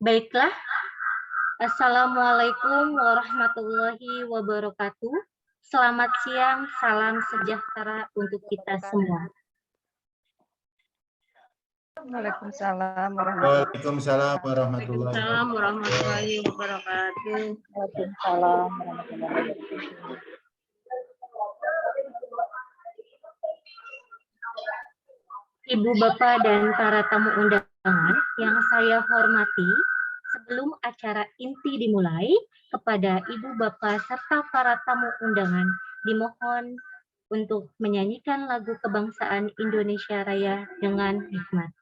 Baiklah, Assalamualaikum warahmatullahi wabarakatuh. Selamat siang, salam sejahtera untuk kita semua. Waalaikumsalam Waalaikumsalam warahmatullahi Waalaikumsalam wabarakatuh. warahmatullahi wabarakatuh. Waalaikumsalam warahmatullahi wabarakatuh. Ibu Bapak dan para tamu undangan yang saya hormati, sebelum acara inti dimulai, kepada Ibu Bapak serta para tamu undangan dimohon untuk menyanyikan lagu kebangsaan Indonesia Raya dengan hikmat.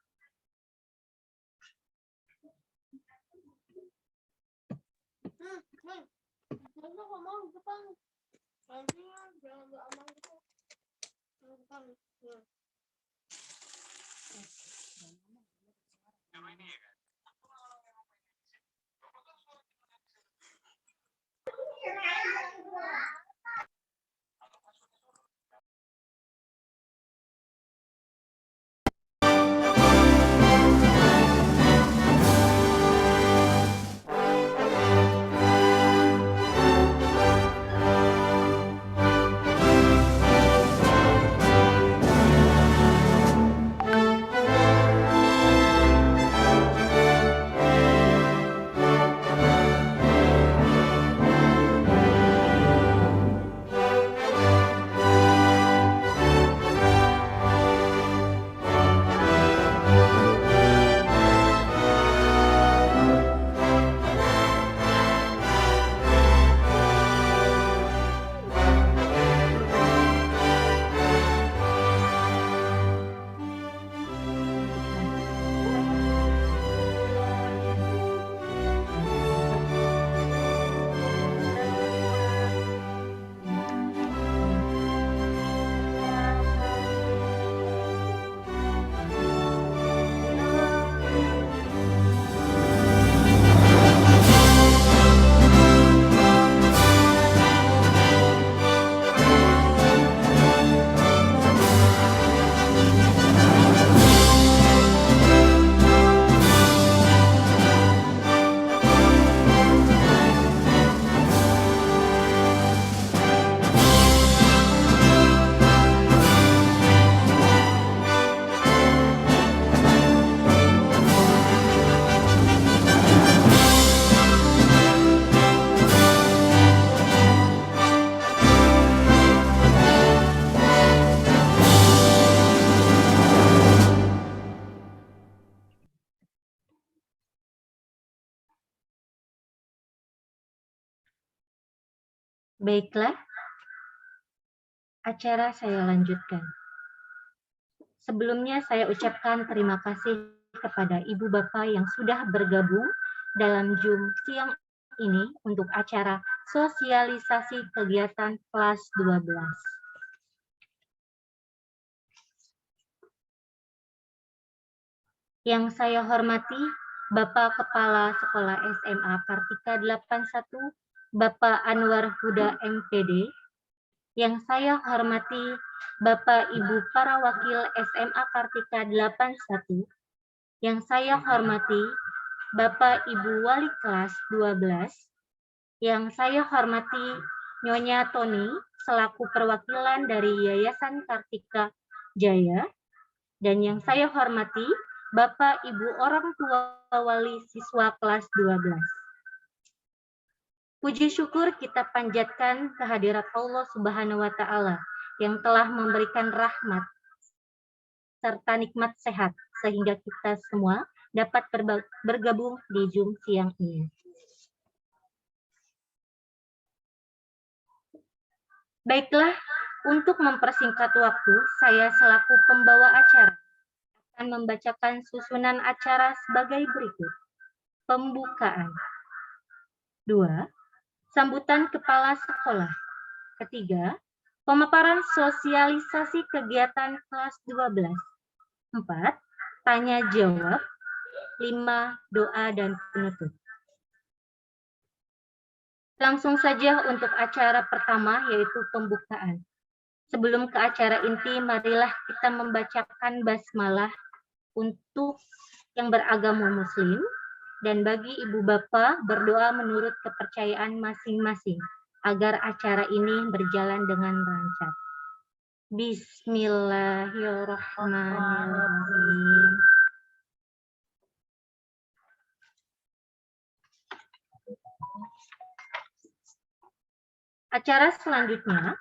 Baiklah, acara saya lanjutkan. Sebelumnya saya ucapkan terima kasih kepada Ibu Bapak yang sudah bergabung dalam Zoom siang ini untuk acara sosialisasi kegiatan kelas 12. Yang saya hormati Bapak Kepala Sekolah SMA Kartika 81, Bapak Anwar Huda MPD. Yang saya hormati Bapak Ibu para wakil SMA Kartika 81. Yang saya hormati Bapak Ibu Wali kelas 12. Yang saya hormati Nyonya Tony selaku perwakilan dari Yayasan Kartika Jaya. Dan yang saya hormati Bapak Ibu orang tua wali siswa kelas 12. Puji syukur kita panjatkan kehadirat Allah Subhanahu wa Ta'ala yang telah memberikan rahmat serta nikmat sehat sehingga kita semua dapat bergabung di Zoom siang ini. Baiklah, untuk mempersingkat waktu, saya selaku pembawa acara akan membacakan susunan acara sebagai berikut. Pembukaan. 2. Sambutan kepala sekolah. Ketiga, pemaparan sosialisasi kegiatan kelas 12. 4. Tanya jawab. 5. Doa dan penutup. Langsung saja untuk acara pertama yaitu pembukaan. Sebelum ke acara inti, marilah kita membacakan basmalah untuk yang beragama Muslim dan bagi ibu bapak berdoa menurut kepercayaan masing-masing agar acara ini berjalan dengan lancar. Bismillahirrahmanirrahim. Acara selanjutnya,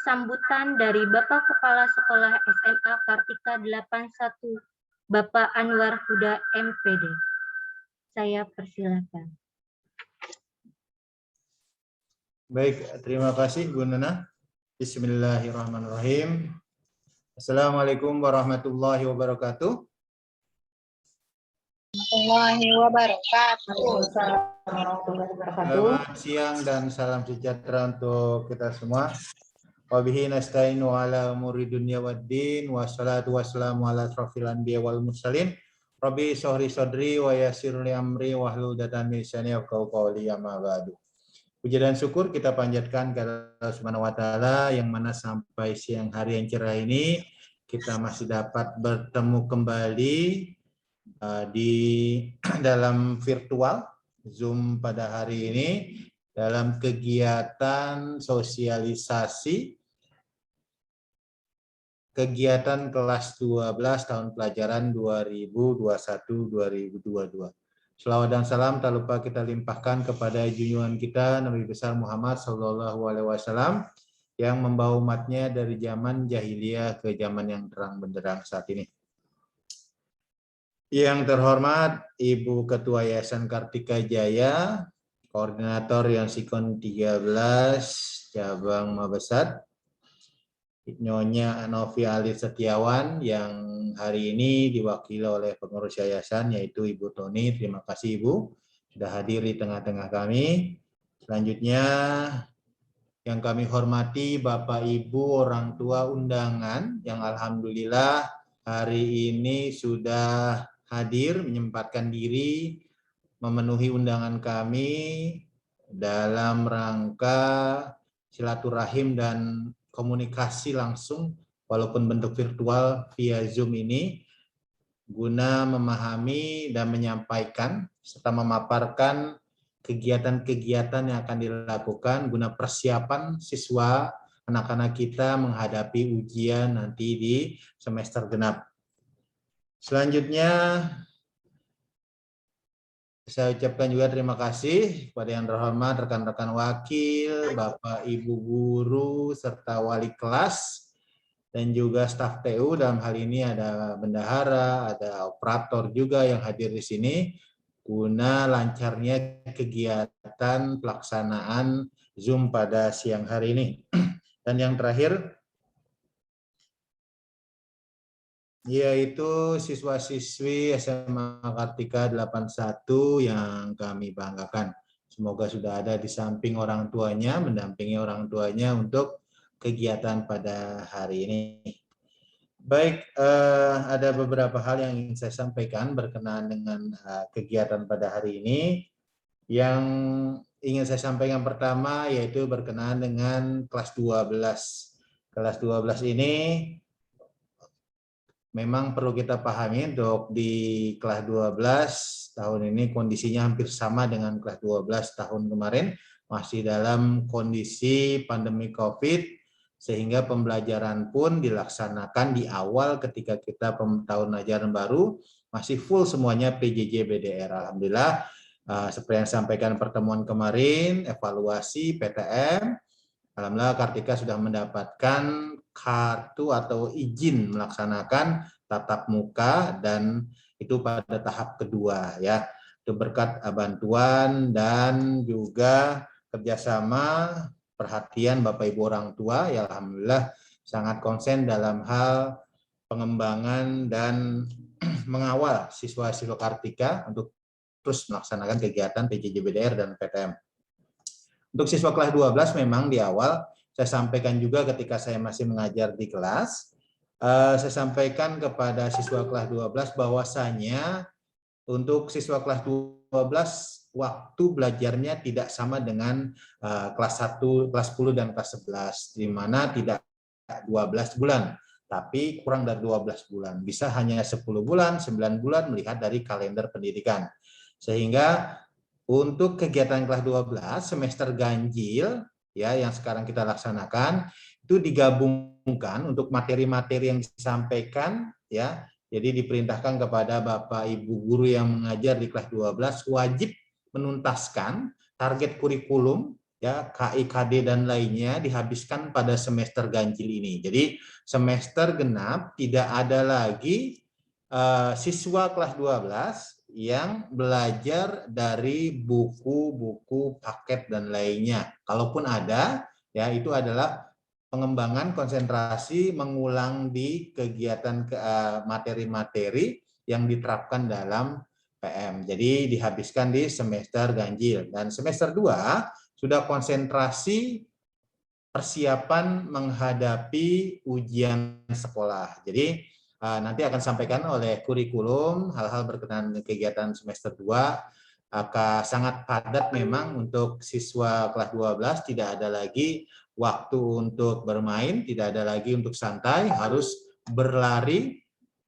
sambutan dari Bapak Kepala Sekolah SMA Kartika 81, Bapak Anwar Huda MPD. Saya persilakan. Baik, terima kasih Bu Nana. Bismillahirrahmanirrahim. Assalamualaikum warahmatullahi wabarakatuh. Warahmatullahi wabarakatuh. Selamat siang dan salam sejahtera untuk kita semua. Wabihi nasta'inu ala umuri dunya waddin, wassalatu wassalamu ala asrofil anbiya wal mursalin. Rabbi sahri sadri wa yassir li amri wahlul 'uqdatam min lisani yafqahu qawli, amma ba'du. Puji dan syukur kita panjatkan kepada Allah Subhanahu wa taala yang mana sampai siang hari yang cerah ini kita masih dapat bertemu kembali di dalam virtual Zoom pada hari ini dalam kegiatan sosialisasi kegiatan kelas 12 tahun pelajaran 2021-2022. Selawat dan salam tak lupa kita limpahkan kepada junjungan kita Nabi besar Muhammad SAW yang membawa umatnya dari zaman jahiliyah ke zaman yang terang benderang saat ini. Yang terhormat Ibu Ketua Yayasan Kartika Jaya, Koordinator yang Sikon 13 Cabang Mabesat, Nyonya Novi Ali Setiawan yang hari ini diwakili oleh pengurus yayasan yaitu Ibu Toni. Terima kasih Ibu sudah hadir di tengah-tengah kami. Selanjutnya yang kami hormati Bapak Ibu orang tua undangan yang alhamdulillah hari ini sudah hadir menyempatkan diri memenuhi undangan kami dalam rangka silaturahim dan komunikasi langsung walaupun bentuk virtual via Zoom ini guna memahami dan menyampaikan serta memaparkan kegiatan-kegiatan yang akan dilakukan guna persiapan siswa anak-anak kita menghadapi ujian nanti di semester genap. Selanjutnya saya ucapkan juga terima kasih kepada yang terhormat rekan-rekan wakil, Bapak Ibu guru, serta wali kelas, dan juga staf TU. Dalam hal ini ada bendahara, ada operator juga yang hadir di sini, guna lancarnya kegiatan pelaksanaan Zoom pada siang hari ini. Dan yang terakhir, yaitu siswa-siswi SMA Kartika 81 yang kami banggakan. Semoga sudah ada di samping orang tuanya, mendampingi orang tuanya untuk kegiatan pada hari ini. Baik, ada beberapa hal yang ingin saya sampaikan berkenaan dengan kegiatan pada hari ini. Yang ingin saya sampaikan pertama yaitu berkenaan dengan kelas 12. Kelas 12 ini memang perlu kita pahami untuk di kelas 12 tahun ini kondisinya hampir sama dengan kelas 12 tahun kemarin, masih dalam kondisi pandemi COVID, sehingga pembelajaran pun dilaksanakan di awal ketika kita tahun ajaran baru, masih full semuanya PJJ BDR. Alhamdulillah, seperti yang sampaikan pertemuan kemarin, evaluasi PTM, alhamdulillah Kartika sudah mendapatkan kartu atau izin melaksanakan tatap muka dan itu pada tahap kedua ya. Itu berkat bantuan dan juga kerjasama perhatian Bapak Ibu orang tua ya, alhamdulillah sangat konsen dalam hal pengembangan dan mengawal siswa-siswa Kartika untuk terus melaksanakan kegiatan PJJ BDR dan PTM. Untuk siswa kelas 12 memang di awal saya sampaikan juga ketika saya masih mengajar di kelas, saya sampaikan kepada siswa kelas 12 bahwasanya untuk siswa kelas 12 waktu belajarnya tidak sama dengan kelas 1, kelas 10 dan kelas 11, di mana tidak 12 bulan, tapi kurang dari 12 bulan. Bisa hanya 10 bulan, 9 bulan melihat dari kalender pendidikan. Sehingga untuk kegiatan kelas 12 semester ganjil ya yang sekarang kita laksanakan itu digabungkan untuk materi-materi yang disampaikan ya. Jadi diperintahkan kepada Bapak Ibu guru yang mengajar di kelas 12 wajib menuntaskan target kurikulum ya KI, KD dan lainnya dihabiskan pada semester ganjil ini. Jadi semester genap tidak ada lagi siswa kelas 12 yang belajar dari buku-buku paket dan lainnya. Kalaupun ada, ya itu adalah pengembangan konsentrasi mengulang di kegiatan materi-materi yang diterapkan dalam PM. Jadi dihabiskan di semester ganjil. Dan semester 2 sudah konsentrasi persiapan menghadapi ujian sekolah. Jadi nanti akan sampaikan oleh kurikulum hal-hal berkenaan dengan kegiatan semester 2 akan sangat padat memang untuk siswa kelas 12, tidak ada lagi waktu untuk bermain, tidak ada lagi untuk santai, harus berlari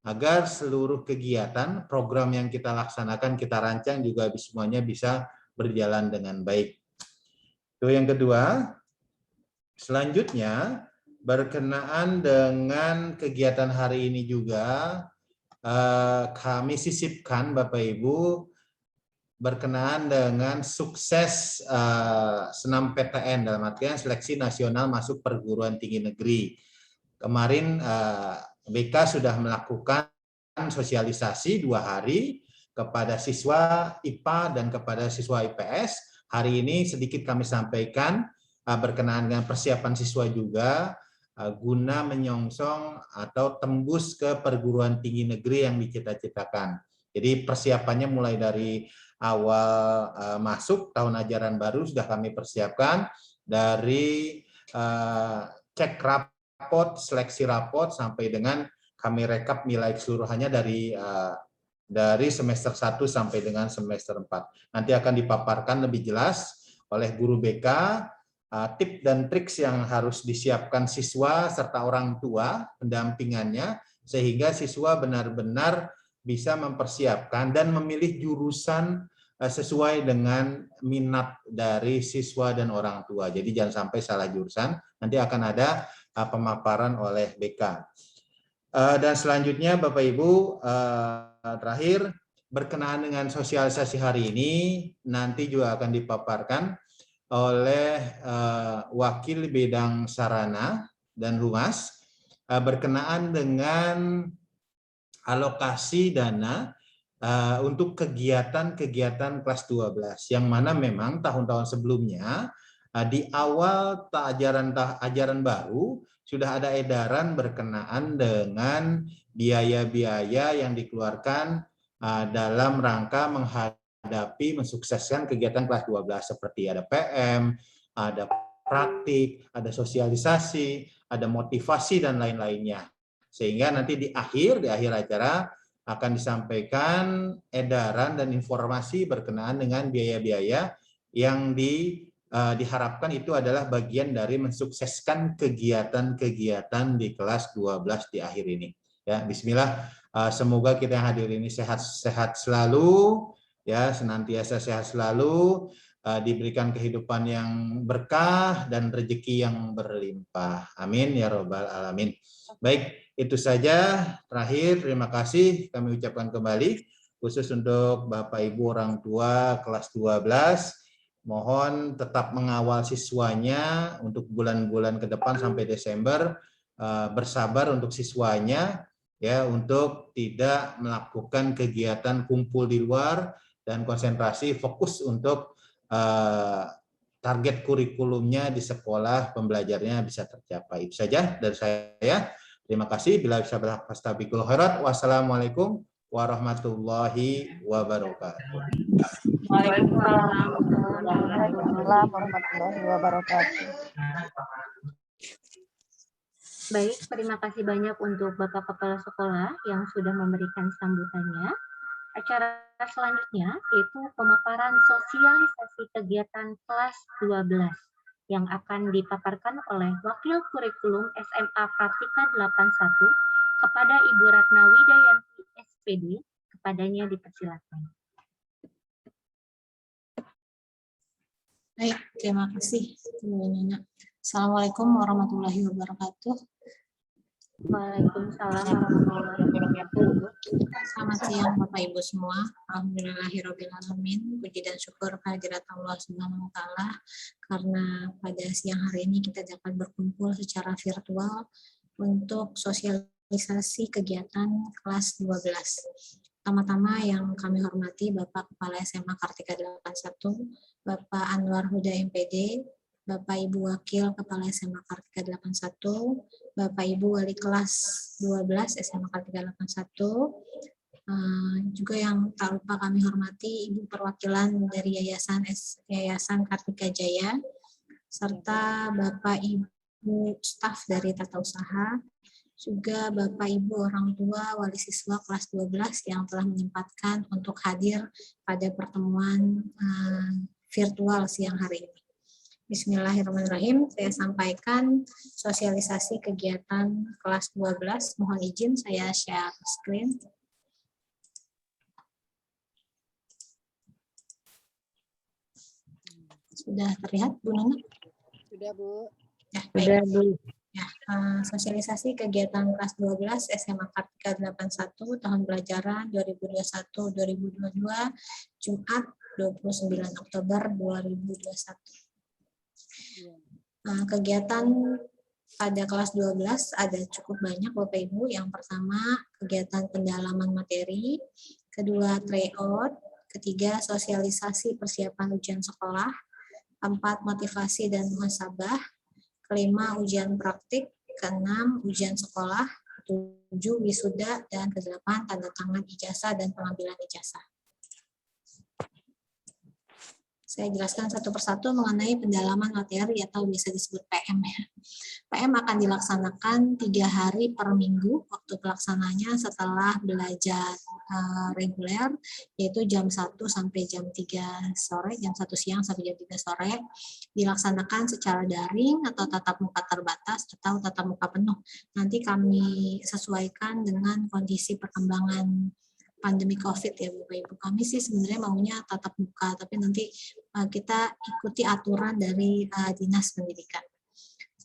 agar seluruh kegiatan program yang kita laksanakan, kita rancang juga semuanya bisa berjalan dengan baik. Itu yang kedua. Selanjutnya, berkenaan dengan kegiatan hari ini juga, kami sisipkan Bapak Ibu berkenaan dengan sukses senam PTN dalam artian seleksi nasional masuk perguruan tinggi negeri. Kemarin BK sudah melakukan sosialisasi 2 hari kepada siswa IPA dan kepada siswa IPS. Hari ini sedikit kami sampaikan berkenaan dengan persiapan siswa juga guna menyongsong atau tembus ke perguruan tinggi negeri yang dicita-citakan. Jadi persiapannya mulai dari awal masuk tahun ajaran baru sudah kami persiapkan dari cek rapot, seleksi rapot sampai dengan kami rekap nilai keseluruhannya dari semester 1 sampai dengan semester 4. Nanti akan dipaparkan lebih jelas oleh guru BK tip dan triks yang harus disiapkan siswa serta orang tua pendampingannya sehingga siswa benar-benar bisa mempersiapkan dan memilih jurusan sesuai dengan minat dari siswa dan orang tua. Jadi jangan sampai salah jurusan. Nanti akan ada pemaparan oleh BK. Dan selanjutnya Bapak Ibu, terakhir berkenaan dengan sosialisasi hari ini nanti juga akan dipaparkan oleh Wakil Bidang Sarana dan Humas berkenaan dengan alokasi dana untuk kegiatan-kegiatan kelas 12 yang mana memang tahun-tahun sebelumnya di awal ajaran baru sudah ada edaran berkenaan dengan biaya-biaya yang dikeluarkan dalam rangka mensukseskan kegiatan kelas 12 seperti ada PM, ada praktik, ada sosialisasi, ada motivasi dan lain-lainnya. Sehingga nanti di akhir acara akan disampaikan edaran dan informasi berkenaan dengan biaya-biaya yang diharapkan itu adalah bagian dari mensukseskan kegiatan-kegiatan di kelas 12 di akhir ini. Ya, bismillah. Semoga kita yang hadir ini sehat selalu, ya senantiasa sehat selalu, diberikan kehidupan yang berkah dan rezeki yang berlimpah. Amin ya robbal alamin. Baik, itu saja. Terakhir, terima kasih kami ucapkan kembali khusus untuk Bapak Ibu orang tua kelas 12. Mohon tetap mengawal siswanya untuk bulan-bulan ke depan sampai Desember, bersabar untuk siswanya ya untuk tidak melakukan kegiatan kumpul di luar dan konsentrasi fokus untuk target kurikulumnya di sekolah pembelajarnya bisa tercapai. Itu saja dari saya. Terima kasih. Bila bisa berhak khairat. Wassalamualaikum warahmatullahi wabarakatuh. Waalaikumsalam warahmatullahi wabarakatuh. Baik, terima kasih banyak untuk Bapak Kepala Sekolah yang sudah memberikan sambutannya. Acara selanjutnya yaitu pemaparan sosialisasi kegiatan kelas 12 yang akan dipaparkan oleh Wakil Kurikulum SMA Kartika 81 kepada Ibu Ratna Widayanti SPD. Kepadanya dipersilakan. Baik, terima kasih Bu Nina. Assalamualaikum warahmatullahi wabarakatuh. Waalaikumsalam warahmatullahi wabarakatuh. Selamat siang Bapak Ibu semua. Alhamdulillahirrahmanirrahim. Puji dan syukur kehadirat Allah Subhanahu wa Ta'ala karena pada siang hari ini kita dapat berkumpul secara virtual untuk sosialisasi kegiatan kelas 12. Pertama-tama yang kami hormati Bapak Kepala SMA Kartika 81, Bapak Anwar Huda MPD, Bapak Ibu Wakil Kepala SMA Kartika 81, Bapak Ibu Wali Kelas 12 SMA Kartika 81, juga yang tak lupa kami hormati Ibu Perwakilan dari Yayasan Kartika Jaya, serta Bapak Ibu staf dari Tata Usaha, juga Bapak Ibu orang tua wali siswa kelas 12 yang telah menyempatkan untuk hadir pada pertemuan virtual siang hari ini. Bismillahirrahmanirrahim, saya sampaikan sosialisasi kegiatan kelas 12. Mohon izin saya share screen. Sudah terlihat, Bu Nana? Sudah, Bu. Ya, baik. Ya, sosialisasi kegiatan kelas 12 SMA Kartika 81 tahun pelajaran 2021-2022 Jumat 29 Oktober 2021. Kegiatan pada kelas 12 ada cukup banyak Bapak Ibu. Yang pertama kegiatan pendalaman materi, kedua tryout, ketiga sosialisasi persiapan ujian sekolah, keempat motivasi dan muhasabah, kelima ujian praktik, keenam ujian sekolah, ketujuh wisuda, dan kedelapan tanda tangan ijazah dan pengambilan ijazah. Saya jelaskan satu persatu mengenai pendalaman materi atau bisa disebut PM. PM akan dilaksanakan 3 hari per minggu, waktu pelaksananya setelah belajar reguler, yaitu jam 1 sampai jam 3 sore, jam 1 siang sampai jam 3 sore, dilaksanakan secara daring atau tatap muka terbatas atau tatap muka penuh. Nanti kami sesuaikan dengan kondisi perkembangan pandemi COVID ya Bapak Ibu. Kami sih sebenarnya maunya tatap muka, tapi nanti kita ikuti aturan dari Dinas Pendidikan.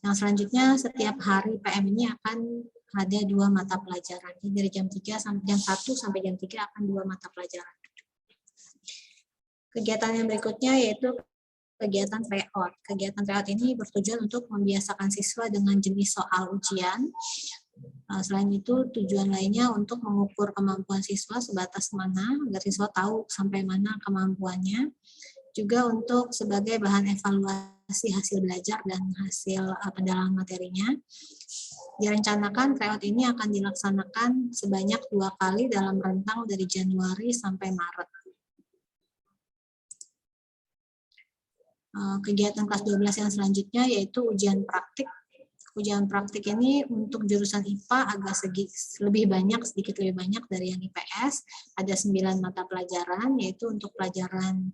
Yang selanjutnya setiap hari PM ini akan ada 2 mata pelajaran. Jadi dari jam 3 sampai jam 1 sampai jam 3 akan 2 mata pelajaran. Kegiatan yang berikutnya yaitu kegiatan tryout. Kegiatan tryout ini bertujuan untuk membiasakan siswa dengan jenis soal ujian. Selain itu, tujuan lainnya untuk mengukur kemampuan siswa sebatas mana, agar siswa tahu sampai mana kemampuannya. Juga untuk sebagai bahan evaluasi hasil belajar dan hasil pendalaman materinya. Direncanakan tryout ini akan dilaksanakan sebanyak 2 kali dalam rentang dari Januari sampai Maret. Kegiatan kelas 12 yang selanjutnya yaitu ujian praktik. Ujian praktik ini untuk jurusan IPA agak sedikit lebih banyak dari yang IPS. Ada 9 mata pelajaran, yaitu untuk pelajaran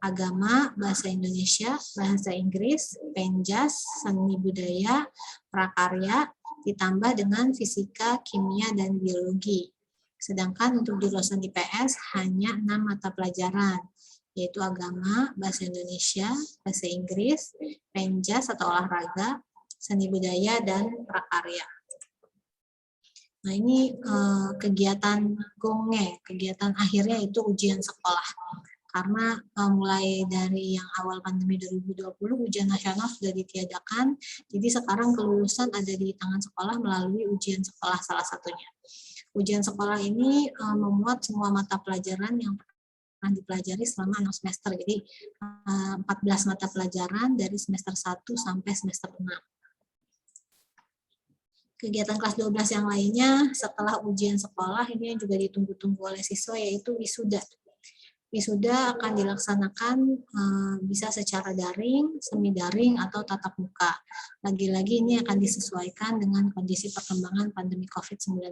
agama, bahasa Indonesia, bahasa Inggris, penjas, seni budaya, prakarya, ditambah dengan fisika, kimia, dan biologi. Sedangkan untuk jurusan IPS hanya 6 mata pelajaran, yaitu agama, bahasa Indonesia, bahasa Inggris, penjas atau olahraga, seni budaya, dan prakarya. Nah ini kegiatan GONGE, kegiatan akhirnya itu ujian sekolah. Karena mulai dari yang awal pandemi 2020, ujian nasional sudah ditiadakan, jadi sekarang kelulusan ada di tangan sekolah melalui ujian sekolah salah satunya. Ujian sekolah ini memuat semua mata pelajaran yang pernah dipelajari selama 6 semester, jadi 14 mata pelajaran dari semester 1 sampai semester 6. Kegiatan kelas 12 yang lainnya setelah ujian sekolah ini juga ditunggu-tunggu oleh siswa yaitu wisuda. Wisuda akan dilaksanakan bisa secara daring, semi daring, atau tatap muka. Lagi-lagi ini akan disesuaikan dengan kondisi perkembangan pandemi COVID-19.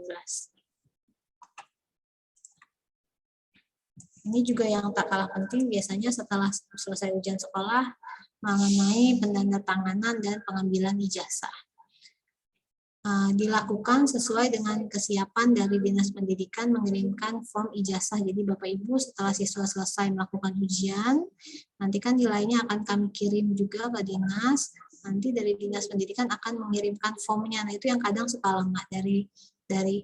Ini juga yang tak kalah penting biasanya setelah selesai ujian sekolah mengenai pendandatanganan dan pengambilan ijazah. dilakukan sesuai dengan kesiapan dari Dinas Pendidikan mengirimkan form ijazah. Jadi Bapak Ibu setelah siswa selesai melakukan ujian, nanti kan nilainya akan kami kirim juga ke Dinas. Nanti dari Dinas Pendidikan akan mengirimkan formnya. Nah itu yang kadang suka lama, dari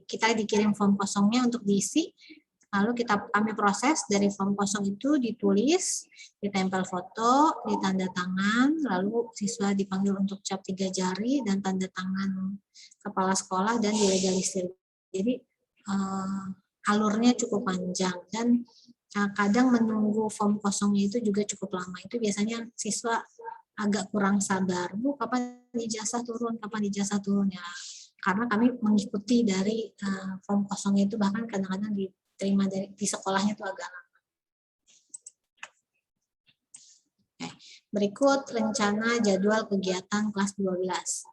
kita dikirim form kosongnya untuk diisi. Lalu kami proses dari form kosong itu, ditulis, ditempel foto, ditanda tangan, lalu siswa dipanggil untuk cap 3 jari dan tanda tangan kepala sekolah dan dilegalisir. Jadi alurnya cukup panjang dan kadang menunggu form kosongnya itu juga cukup lama. Itu biasanya siswa agak kurang sabar. Bu, kapan ijazah turun? Kapan ijazah turun? Ya, karena kami mengikuti dari form kosongnya itu, bahkan kadang-kadang diterima di sekolahnya itu agak lama. Oke. Berikut rencana jadwal kegiatan kelas 12.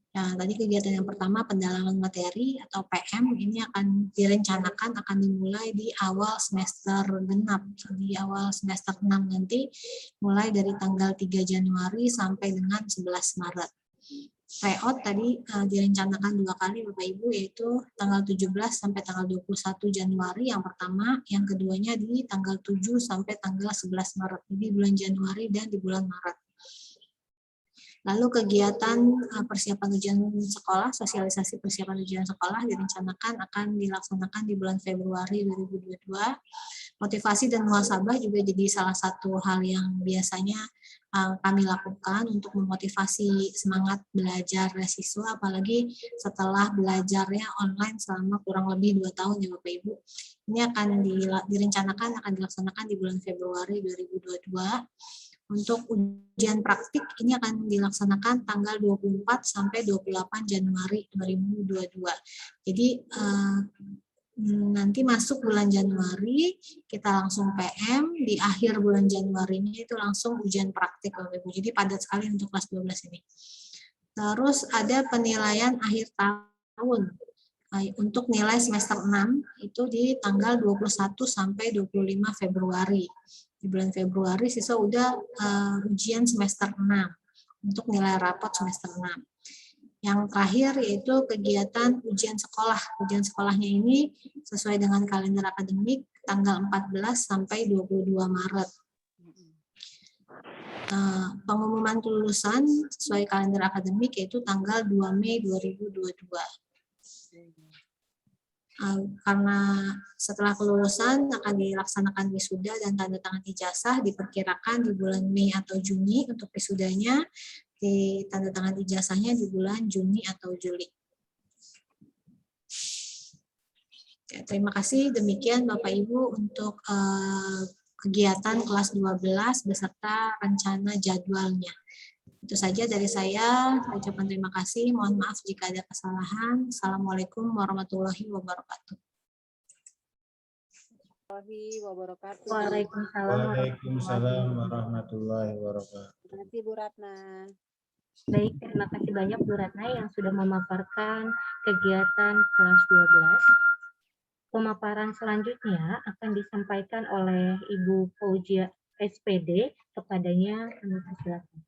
Nah, tadi kegiatan yang pertama pendalaman materi atau PM ini akan direncanakan akan dimulai di awal semester genap, di awal semester 6 nanti, mulai dari tanggal 3 Januari sampai dengan 11 Maret. Tryout tadi direncanakan 2 kali Bapak Ibu, yaitu tanggal 17 sampai tanggal 21 Januari yang pertama, yang keduanya di tanggal 7 sampai tanggal 11 Maret, jadi bulan Januari dan di bulan Maret. Lalu kegiatan persiapan ujian sekolah, sosialisasi persiapan ujian sekolah direncanakan akan dilaksanakan di bulan Februari 2022. Motivasi dan muhasabah juga jadi salah satu hal yang biasanya kami lakukan untuk memotivasi semangat belajar siswa, apalagi setelah belajarnya online selama kurang lebih 2 tahun ya Bapak Ibu. Ini akan direncanakan akan dilaksanakan di bulan Februari 2022. Untuk ujian praktik ini akan dilaksanakan tanggal 24 sampai 28 Januari 2022. Jadi nanti masuk bulan Januari kita langsung PM, di akhir bulan Januari ini itu langsung ujian praktik Bapak Ibu. Jadi padat sekali untuk kelas 12 ini. Terus ada penilaian akhir tahun. Untuk nilai semester 6 itu di tanggal 21 sampai 25 Februari. Di bulan Februari siswa udah ujian semester 6 untuk nilai rapot semester 6. Yang terakhir yaitu kegiatan ujian sekolah. Ujian sekolahnya ini sesuai dengan kalender akademik tanggal 14 sampai 22 Maret. Pengumuman kelulusan sesuai kalender akademik yaitu tanggal 2 Mei 2022. Karena setelah kelulusan akan dilaksanakan wisuda dan tanda tangan ijazah, diperkirakan di bulan Mei atau Juni untuk wisudanya, di tanda tangan ijazahnya di bulan Juni atau Juli. Oke, terima kasih. Demikian Bapak Ibu untuk kegiatan kelas 12 beserta rencana jadwalnya. Itu saja dari saya. Ucapan terima kasih. Mohon maaf jika ada kesalahan. Assalamualaikum warahmatullahi wabarakatuh. Waalaikumsalam warahmatullahi wabarakatuh. Terima kasih Bu Ratna. Baik, terima kasih banyak Bu Ratna yang sudah memaparkan kegiatan kelas 12. Pemaparan selanjutnya akan disampaikan oleh Ibu Fauzia SPD. Kepadanya kami persilakan.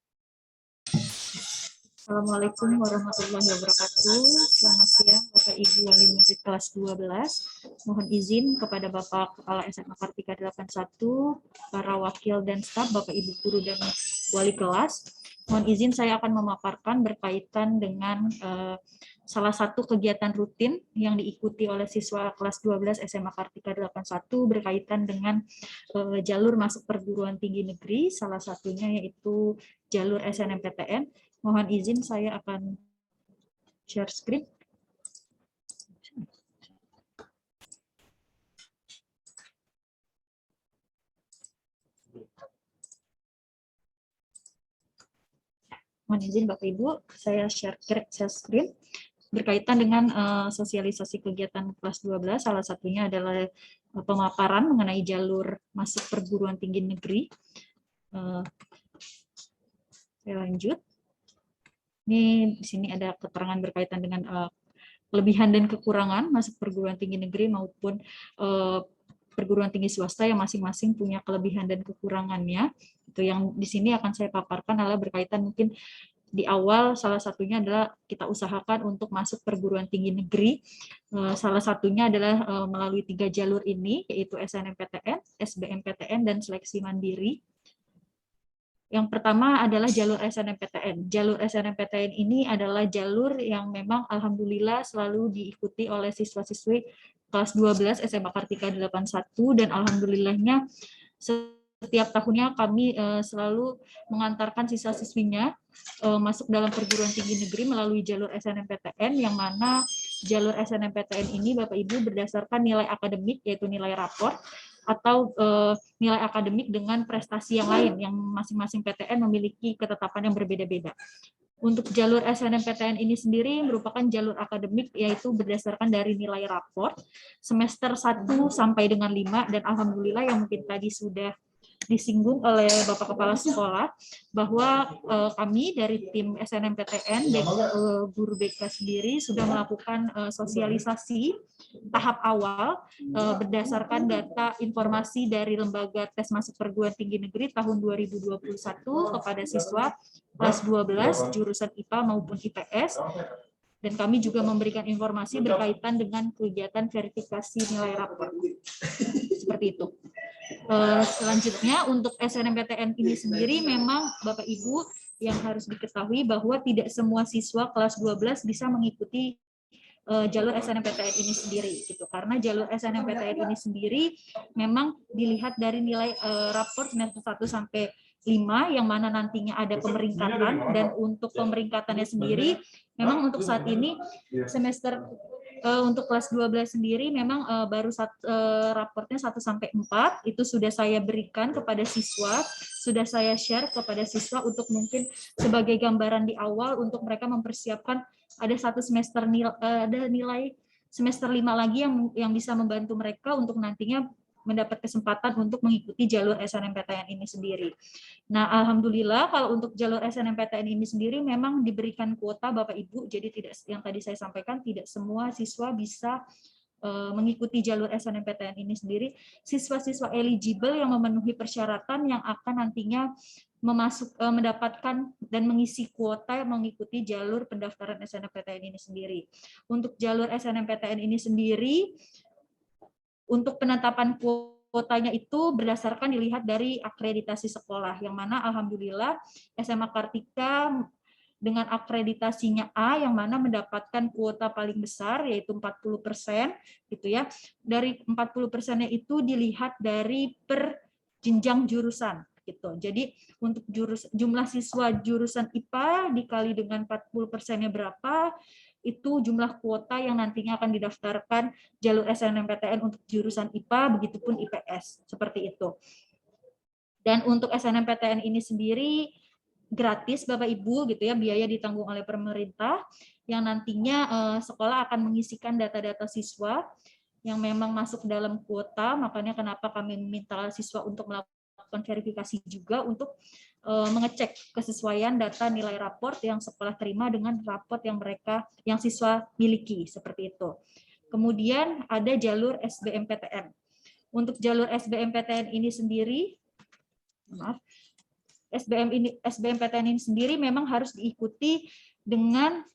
Assalamualaikum warahmatullahi wabarakatuh. Selamat siang Bapak Ibu Wali Murid kelas 12. Mohon izin kepada Bapak Kepala SMA Kartika 81, para wakil dan staf, Bapak Ibu guru dan wali kelas. Mohon izin saya akan memaparkan berkaitan dengan salah satu kegiatan rutin yang diikuti oleh siswa kelas 12 SMA Kartika 81 berkaitan dengan jalur masuk perguruan tinggi negeri, salah satunya yaitu jalur SNMPTN. Mohon izin saya akan share screen. Mohon izin Bapak Ibu, saya share screen berkaitan dengan sosialisasi kegiatan kelas 12, salah satunya adalah pemaparan mengenai jalur masuk perguruan tinggi negeri. Saya lanjut. Ini di sini ada keterangan berkaitan dengan kelebihan dan kekurangan masuk perguruan tinggi negeri maupun perguruan tinggi swasta yang masing-masing punya kelebihan dan kekurangannya. Itu yang di sini akan saya paparkan adalah berkaitan mungkin di awal salah satunya adalah kita usahakan untuk masuk perguruan tinggi negeri. Salah satunya adalah melalui 3 jalur ini, yaitu SNMPTN, SBMPTN, dan seleksi mandiri. Yang pertama adalah jalur SNMPTN. Jalur SNMPTN ini adalah jalur yang memang alhamdulillah selalu diikuti oleh siswa-siswi kelas 12 SMA Kartika 81, dan alhamdulillahnya setiap tahunnya kami selalu mengantarkan siswa-siswinya masuk dalam perguruan tinggi negeri melalui jalur SNMPTN, yang mana jalur SNMPTN ini Bapak Ibu berdasarkan nilai akademik, yaitu nilai rapor, atau nilai akademik dengan prestasi yang lain, yang masing-masing PTN memiliki ketetapan yang berbeda-beda. Untuk jalur SNMPTN ini sendiri merupakan jalur akademik, yaitu berdasarkan dari nilai rapor semester 1 sampai dengan 5, dan alhamdulillah yang mungkin tadi sudah disinggung oleh Bapak Kepala Sekolah, bahwa kami dari tim SNMPTN dan guru BK sendiri sudah melakukan sosialisasi tahap awal berdasarkan data informasi dari Lembaga Tes Masuk Perguruan Tinggi Negeri tahun 2021 kepada siswa kelas 12 jurusan IPA maupun IPS, dan kami juga memberikan informasi berkaitan dengan kegiatan verifikasi nilai rapor. Seperti itu. Selanjutnya untuk SNMPTN ini sendiri memang Bapak Ibu yang harus diketahui bahwa tidak semua siswa kelas 12 bisa mengikuti jalur SNMPTN ini sendiri gitu, karena jalur SNMPTN ini sendiri memang dilihat dari nilai rapor semester 1 sampai 5, yang mana nantinya ada pemeringkatan, dan untuk pemeringkatannya sendiri memang untuk saat ini semester untuk kelas 12 sendiri memang baru raportnya 1 sampai 4 itu sudah saya berikan kepada siswa, sudah saya share kepada siswa untuk mungkin sebagai gambaran di awal untuk mereka mempersiapkan ada satu semester ada nilai semester 5 lagi yang bisa membantu mereka untuk nantinya mendapat kesempatan untuk mengikuti jalur SNMPTN ini sendiri. Nah, alhamdulillah kalau untuk jalur SNMPTN ini sendiri memang diberikan kuota Bapak Ibu, jadi tidak, yang tadi saya sampaikan, tidak semua siswa bisa mengikuti jalur SNMPTN ini sendiri. Siswa-siswa eligible yang memenuhi persyaratan yang akan nantinya mendapatkan dan mengisi kuota mengikuti jalur pendaftaran SNMPTN ini sendiri. Untuk jalur SNMPTN ini sendiri, untuk penetapan kuotanya itu berdasarkan dilihat dari akreditasi sekolah, yang mana alhamdulillah SMA Kartika dengan akreditasinya A, yang mana mendapatkan kuota paling besar yaitu 40% gitu ya. Dari 40%-nya itu dilihat dari per jenjang jurusan gitu. Jadi untuk jumlah siswa jurusan IPA dikali dengan 40%-nya berapa, itu jumlah kuota yang nantinya akan didaftarkan jalur SNMPTN untuk jurusan IPA, begitupun IPS, seperti itu. Dan untuk SNMPTN ini sendiri gratis Bapak Ibu gitu ya, biaya ditanggung oleh pemerintah, yang nantinya sekolah akan mengisikan data-data siswa yang memang masuk dalam kuota, makanya kenapa kami meminta siswa untuk melakukan verifikasi juga untuk mengecek kesesuaian data nilai raport yang sekolah terima dengan raport yang siswa miliki, seperti itu. Kemudian ada jalur SBMPTN. Untuk jalur SBMPTN ini sendiri, SBMPTN ini sendiri memang harus diikuti dengan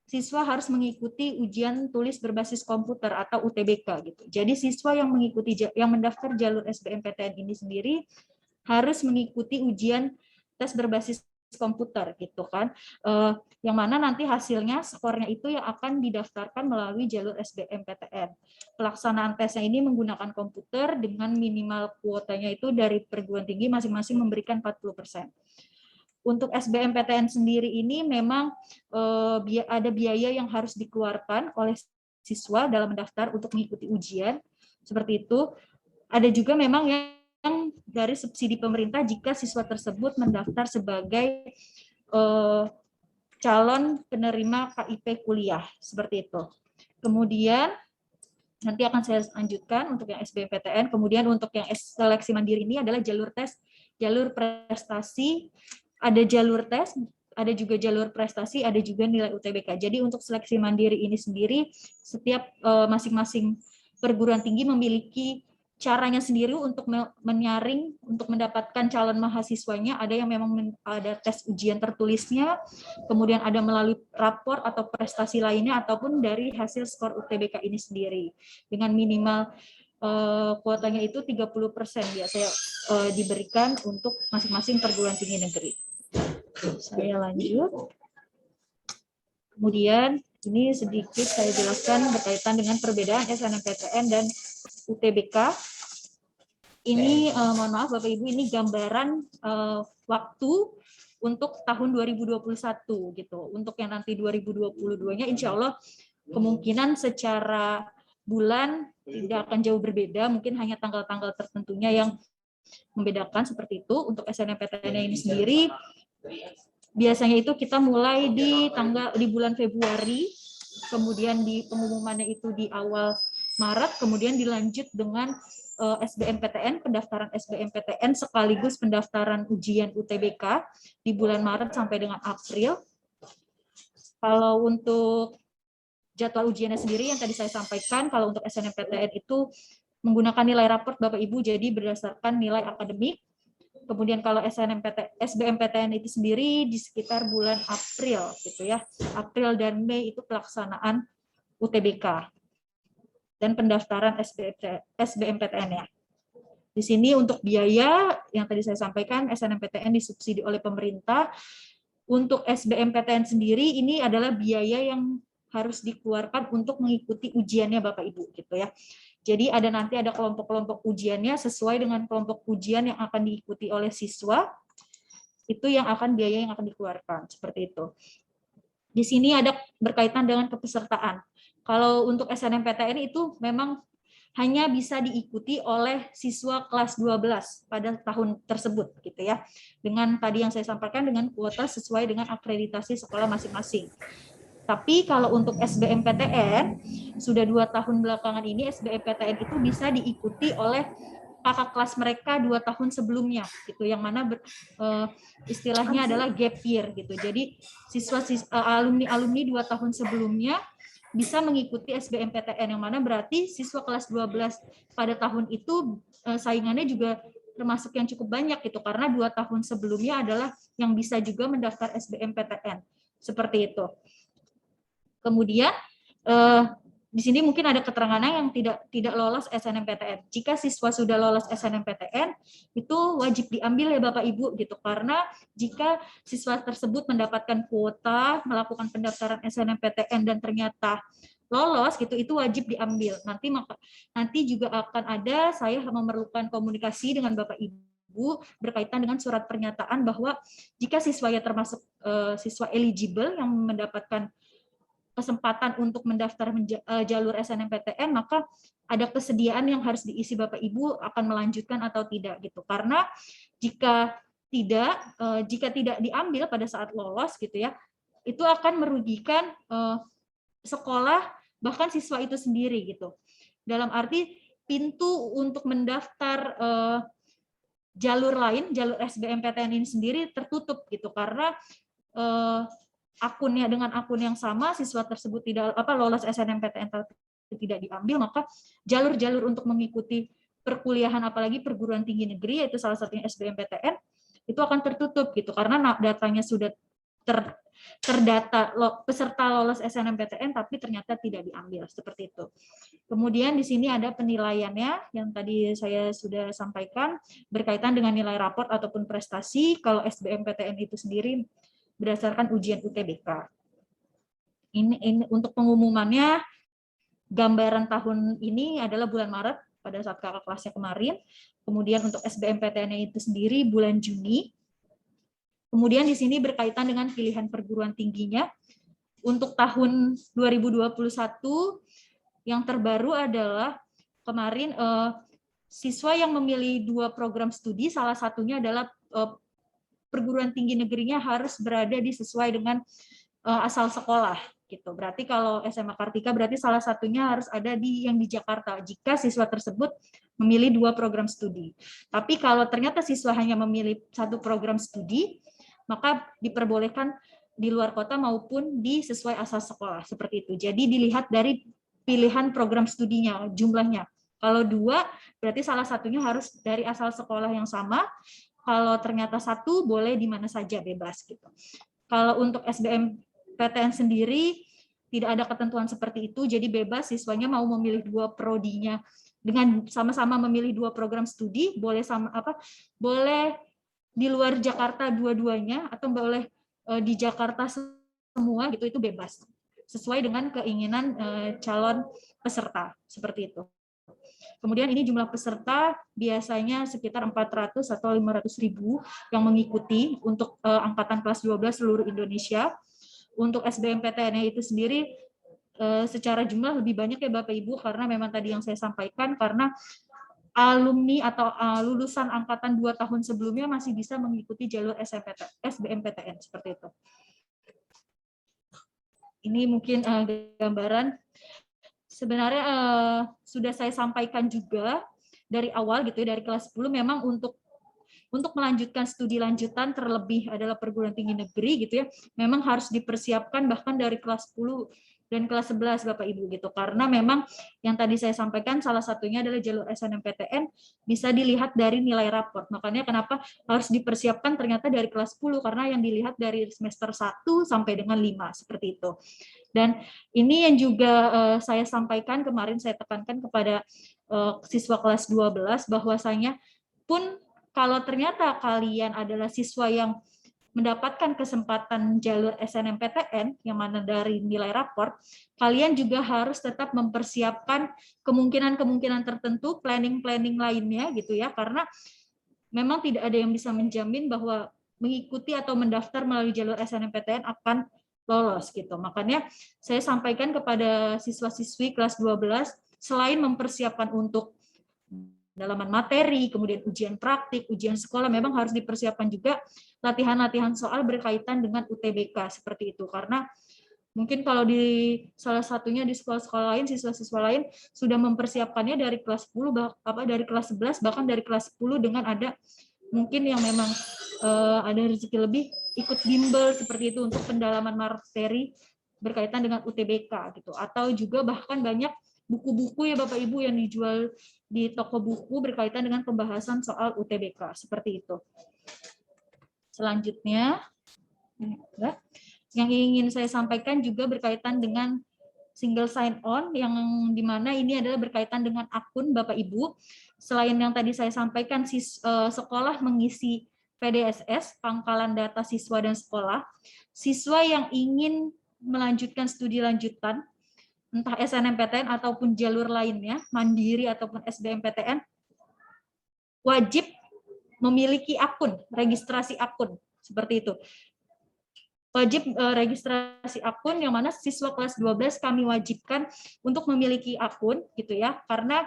siswa harus mengikuti ujian tulis berbasis komputer atau UTBK gitu. Jadi siswa yang mendaftar jalur SBMPTN ini sendiri harus mengikuti ujian tes berbasis komputer gitu kan, yang mana nanti hasilnya skornya itu yang akan didaftarkan melalui jalur SBMPTN. Pelaksanaan tesnya ini menggunakan komputer dengan minimal kuotanya itu dari perguruan tinggi masing-masing memberikan 40%. Untuk SBMPTN sendiri ini memang ada biaya yang harus dikeluarkan oleh siswa dalam mendaftar untuk mengikuti ujian, seperti itu. Ada juga memang yang dari subsidi pemerintah jika siswa tersebut mendaftar sebagai calon penerima KIP kuliah, seperti itu. Kemudian nanti akan saya lanjutkan untuk yang SBMPTN. Kemudian untuk yang seleksi mandiri ini adalah jalur tes, jalur prestasi, ada jalur tes, ada juga jalur prestasi, ada juga nilai UTBK. Jadi untuk seleksi mandiri ini sendiri, setiap masing-masing perguruan tinggi memiliki caranya sendiri untuk menyaring, untuk mendapatkan calon mahasiswanya, ada yang memang ada tes ujian tertulisnya, kemudian ada melalui rapor atau prestasi lainnya, ataupun dari hasil skor UTBK ini sendiri. Dengan minimal kuotanya itu 30% biasanya diberikan untuk masing-masing perguruan tinggi negeri. Saya lanjut. Kemudian ini sedikit saya jelaskan berkaitan dengan perbedaan SNMPTN dan UTBK. Ini mohon maaf Bapak Ibu, ini gambaran waktu untuk tahun 2021 gitu. Untuk yang nanti 2022-nya insya Allah kemungkinan secara bulan tidak akan jauh berbeda, mungkin hanya tanggal-tanggal tertentunya yang membedakan seperti itu. Untuk SNMPTN ini sendiri biasanya itu kita mulai di bulan Februari, kemudian di pengumumannya itu di awal Maret, kemudian dilanjut dengan SBMPTN, pendaftaran SBMPTN sekaligus pendaftaran ujian UTBK di bulan Maret sampai dengan April. Kalau untuk jadwal ujiannya sendiri yang tadi saya sampaikan, kalau untuk SNMPTN itu menggunakan nilai raport Bapak Ibu, jadi berdasarkan nilai akademik. Kemudian kalau SBMPTN itu sendiri di sekitar bulan April gitu ya. April dan Mei itu pelaksanaan UTBK dan pendaftaran SBMPTN ya. Di sini untuk biaya yang tadi saya sampaikan, SNMPTN disubsidi oleh pemerintah. Untuk SBMPTN sendiri ini adalah biaya yang harus dikeluarkan untuk mengikuti ujiannya Bapak Ibu gitu ya. Jadi nanti ada kelompok-kelompok ujiannya sesuai dengan kelompok ujian yang akan diikuti oleh siswa. Itu yang akan biaya yang akan dikeluarkan seperti itu. Di sini ada berkaitan dengan kepesertaan. Kalau untuk SNMPTN itu memang hanya bisa diikuti oleh siswa kelas 12 pada tahun tersebut gitu ya. Dengan tadi yang saya sampaikan dengan kuota sesuai dengan akreditasi sekolah masing-masing. Tapi kalau untuk SBMPTN sudah 2 tahun belakangan ini SBMPTN itu bisa diikuti oleh kakak kelas mereka 2 tahun sebelumnya gitu, yang mana istilahnya adalah gap year gitu. Jadi alumni 2 tahun sebelumnya bisa mengikuti SBMPTN, yang mana berarti siswa kelas 12 pada tahun itu saingannya juga termasuk yang cukup banyak gitu, karena 2 tahun sebelumnya adalah yang bisa juga mendaftar SBMPTN seperti itu. Kemudian di sini mungkin ada keterangan yang tidak lolos SNMPTN. Jika siswa sudah lolos SNMPTN, itu wajib diambil ya Bapak Ibu gitu, karena jika siswa tersebut mendapatkan kuota melakukan pendaftaran SNMPTN dan ternyata lolos gitu, itu wajib diambil. Nanti juga akan ada, saya memerlukan komunikasi dengan Bapak Ibu berkaitan dengan surat pernyataan bahwa jika siswanya termasuk siswa eligible yang mendapatkan kesempatan untuk mendaftar jalur SNMPTN, maka ada kesediaan yang harus diisi Bapak Ibu akan melanjutkan atau tidak gitu. Karena jika tidak diambil pada saat lolos gitu ya, itu akan merugikan sekolah bahkan siswa itu sendiri gitu. Dalam arti pintu untuk mendaftar jalur lain, jalur SBMPTN ini sendiri tertutup gitu, karena akunnya dengan akun yang sama siswa tersebut tidak lolos SNMPTN tidak diambil, maka jalur-jalur untuk mengikuti perkuliahan apalagi perguruan tinggi negeri yaitu salah satunya SBMPTN itu akan tertutup gitu, karena datanya sudah terdata peserta lolos SNMPTN tapi ternyata tidak diambil seperti itu. Kemudian di sini ada penilaiannya yang tadi saya sudah sampaikan berkaitan dengan nilai raport ataupun prestasi. Kalau SBMPTN itu sendiri berdasarkan ujian UTBK. Ini untuk pengumumannya, gambaran tahun ini adalah bulan Maret pada saat kakak kelasnya kemarin. Kemudian untuk SBMPTN itu sendiri bulan Juni. Kemudian di sini berkaitan dengan pilihan perguruan tingginya. Untuk tahun 2021 yang terbaru adalah kemarin siswa yang memilih 2 program studi, salah satunya adalah perguruan tinggi negerinya harus berada sesuai dengan asal sekolah gitu. Berarti kalau SMA Kartika berarti salah satunya harus ada yang di Jakarta jika siswa tersebut memilih 2 program studi. Tapi kalau ternyata siswa hanya memilih 1 program studi, maka diperbolehkan di luar kota maupun sesuai asal sekolah seperti itu. Jadi dilihat dari pilihan program studinya jumlahnya. Kalau 2, berarti salah satunya harus dari asal sekolah yang sama. Kalau ternyata 1, boleh di mana saja, bebas gitu. Kalau untuk SBMPTN sendiri tidak ada ketentuan seperti itu, jadi bebas siswanya mau memilih 2 prodinya dengan sama-sama memilih 2 program studi, boleh boleh di luar Jakarta dua-duanya atau boleh di Jakarta semua gitu, itu bebas sesuai dengan keinginan calon peserta seperti itu. Kemudian ini jumlah peserta biasanya sekitar 400 atau 500.000 yang mengikuti untuk angkatan kelas 12 seluruh Indonesia. Untuk SBMPTN itu sendiri secara jumlah lebih banyak ya Bapak Ibu, karena memang tadi yang saya sampaikan, karena alumni atau lulusan angkatan 2 tahun sebelumnya masih bisa mengikuti jalur SBMPTN seperti itu. Ini mungkin gambaran. Sebenarnya sudah saya sampaikan juga dari awal gitu ya, dari kelas 10 memang untuk melanjutkan studi lanjutan terlebih adalah perguruan tinggi negeri gitu ya, memang harus dipersiapkan bahkan dari kelas 10 dan kelas 11 Bapak Ibu gitu, karena memang yang tadi saya sampaikan salah satunya adalah jalur SNMPTN bisa dilihat dari nilai raport. Makanya kenapa harus dipersiapkan ternyata dari kelas 10, karena yang dilihat dari semester 1 sampai dengan 5 seperti itu. Dan ini yang juga saya sampaikan kemarin, saya tekankan kepada siswa kelas 12 bahwasanya pun kalau ternyata kalian adalah siswa yang mendapatkan kesempatan jalur SNMPTN yang mana dari nilai raport, kalian juga harus tetap mempersiapkan kemungkinan-kemungkinan tertentu, planning-planning lainnya gitu ya, karena memang tidak ada yang bisa menjamin bahwa mengikuti atau mendaftar melalui jalur SNMPTN akan lolos gitu. Makanya saya sampaikan kepada siswa-siswi kelas 12, selain mempersiapkan untuk dalaman materi, kemudian ujian praktik, ujian sekolah, memang harus dipersiapkan juga latihan-latihan soal berkaitan dengan UTBK seperti itu. Karena mungkin kalau di salah satunya di sekolah-sekolah lain, siswa-siswa lain sudah mempersiapkannya dari kelas 10 dari kelas 11 bahkan dari kelas 10 dengan ada mungkin yang memang ada rezeki lebih ikut bimbel seperti itu untuk pendalaman materi berkaitan dengan UTBK gitu. Atau juga bahkan banyak buku-buku ya Bapak Ibu yang dijual di toko buku berkaitan dengan pembahasan soal UTBK seperti itu. Selanjutnya yang ingin saya sampaikan juga berkaitan dengan single sign on, yang dimana ini adalah berkaitan dengan akun Bapak Ibu. Selain yang tadi saya sampaikan, sekolah mengisi PDSS, pangkalan data siswa dan sekolah. Siswa yang ingin melanjutkan studi lanjutan, entah SNMPTN ataupun jalur lainnya, mandiri ataupun SBMPTN, wajib memiliki akun, registrasi akun, seperti itu. Wajib registrasi akun, yang mana siswa kelas 12 kami wajibkan untuk memiliki akun gitu ya, karena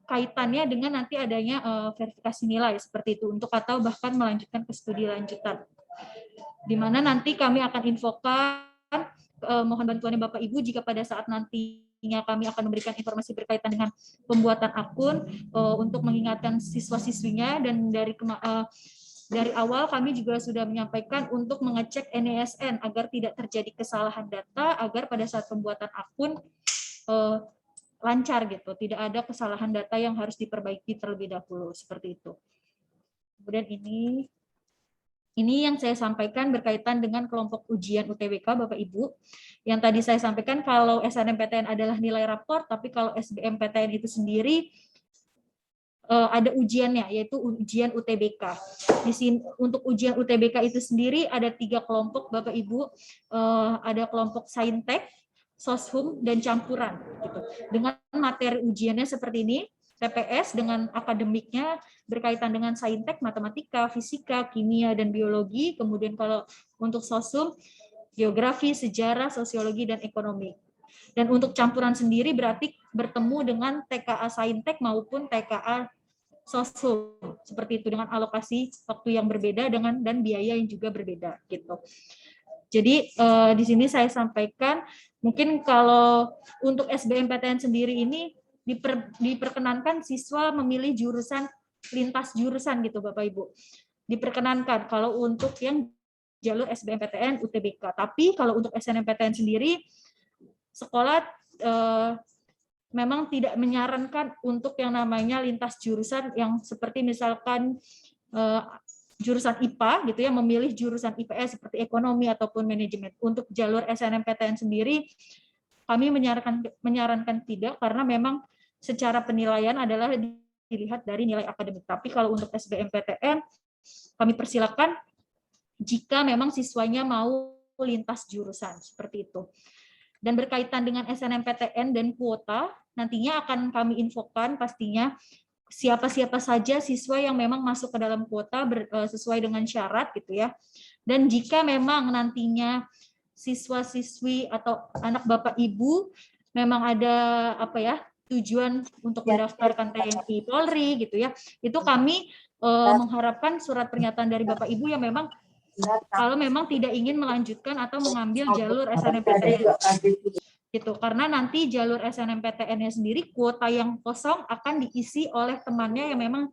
kaitannya dengan nanti adanya verifikasi nilai seperti itu untuk atau bahkan melanjutkan ke studi lanjutan. Di mana nanti kami akan infokan, mohon bantuannya Bapak Ibu jika pada saat nantinya kami akan memberikan informasi berkaitan dengan pembuatan akun untuk mengingatkan siswa-siswinya, dan dari awal kami juga sudah menyampaikan untuk mengecek NISN agar tidak terjadi kesalahan data, agar pada saat pembuatan akun lancar gitu, tidak ada kesalahan data yang harus diperbaiki terlebih dahulu seperti itu. Kemudian ini yang saya sampaikan berkaitan dengan kelompok ujian UTBK Bapak Ibu. Yang tadi saya sampaikan kalau SNMPTN adalah nilai raport, tapi kalau SBMPTN itu sendiri ada ujiannya, yaitu ujian UTBK. Di sini untuk ujian UTBK itu sendiri ada 3 kelompok Bapak Ibu, ada kelompok Saintek, Soshum, dan campuran gitu. Dengan materi ujiannya seperti ini, TPS dengan akademiknya berkaitan dengan Saintek, matematika, fisika, kimia, dan biologi. Kemudian kalau untuk Soshum, geografi, sejarah, sosiologi, dan ekonomi. Dan untuk campuran sendiri berarti bertemu dengan TKA Saintek maupun TKA Soshum seperti itu, dengan alokasi waktu yang berbeda dan biaya yang juga berbeda gitu. Jadi di sini saya sampaikan mungkin kalau untuk SBMPTN sendiri ini diperkenankan siswa memilih jurusan lintas jurusan gitu Bapak Ibu. Diperkenankan kalau untuk yang jalur SBMPTN UTBK. Tapi kalau untuk SNMPTN sendiri sekolah memang tidak menyarankan untuk yang namanya lintas jurusan yang seperti misalkan jurusan IPA gitu ya, memilih jurusan IPS seperti ekonomi ataupun manajemen. Untuk jalur SNMPTN sendiri kami menyarankan tidak, karena memang secara penilaian adalah dilihat dari nilai akademik. Tapi kalau untuk SBMPTN kami persilakan jika memang siswanya mau lintas jurusan seperti itu. Dan berkaitan dengan SNMPTN dan kuota, nantinya akan kami infokan pastinya siapa-siapa saja siswa yang memang masuk ke dalam kuota sesuai dengan syarat gitu ya. Dan jika memang nantinya siswa-siswi atau anak Bapak Ibu memang ada tujuan untuk mendaftarkan TNI Polri gitu ya, itu kami mengharapkan surat pernyataan dari Bapak Ibu yang memang kalau memang tidak ingin melanjutkan atau mengambil jalur SNMPTN gitu, karena nanti jalur SNMPTN-nya sendiri kuota yang kosong akan diisi oleh temannya yang memang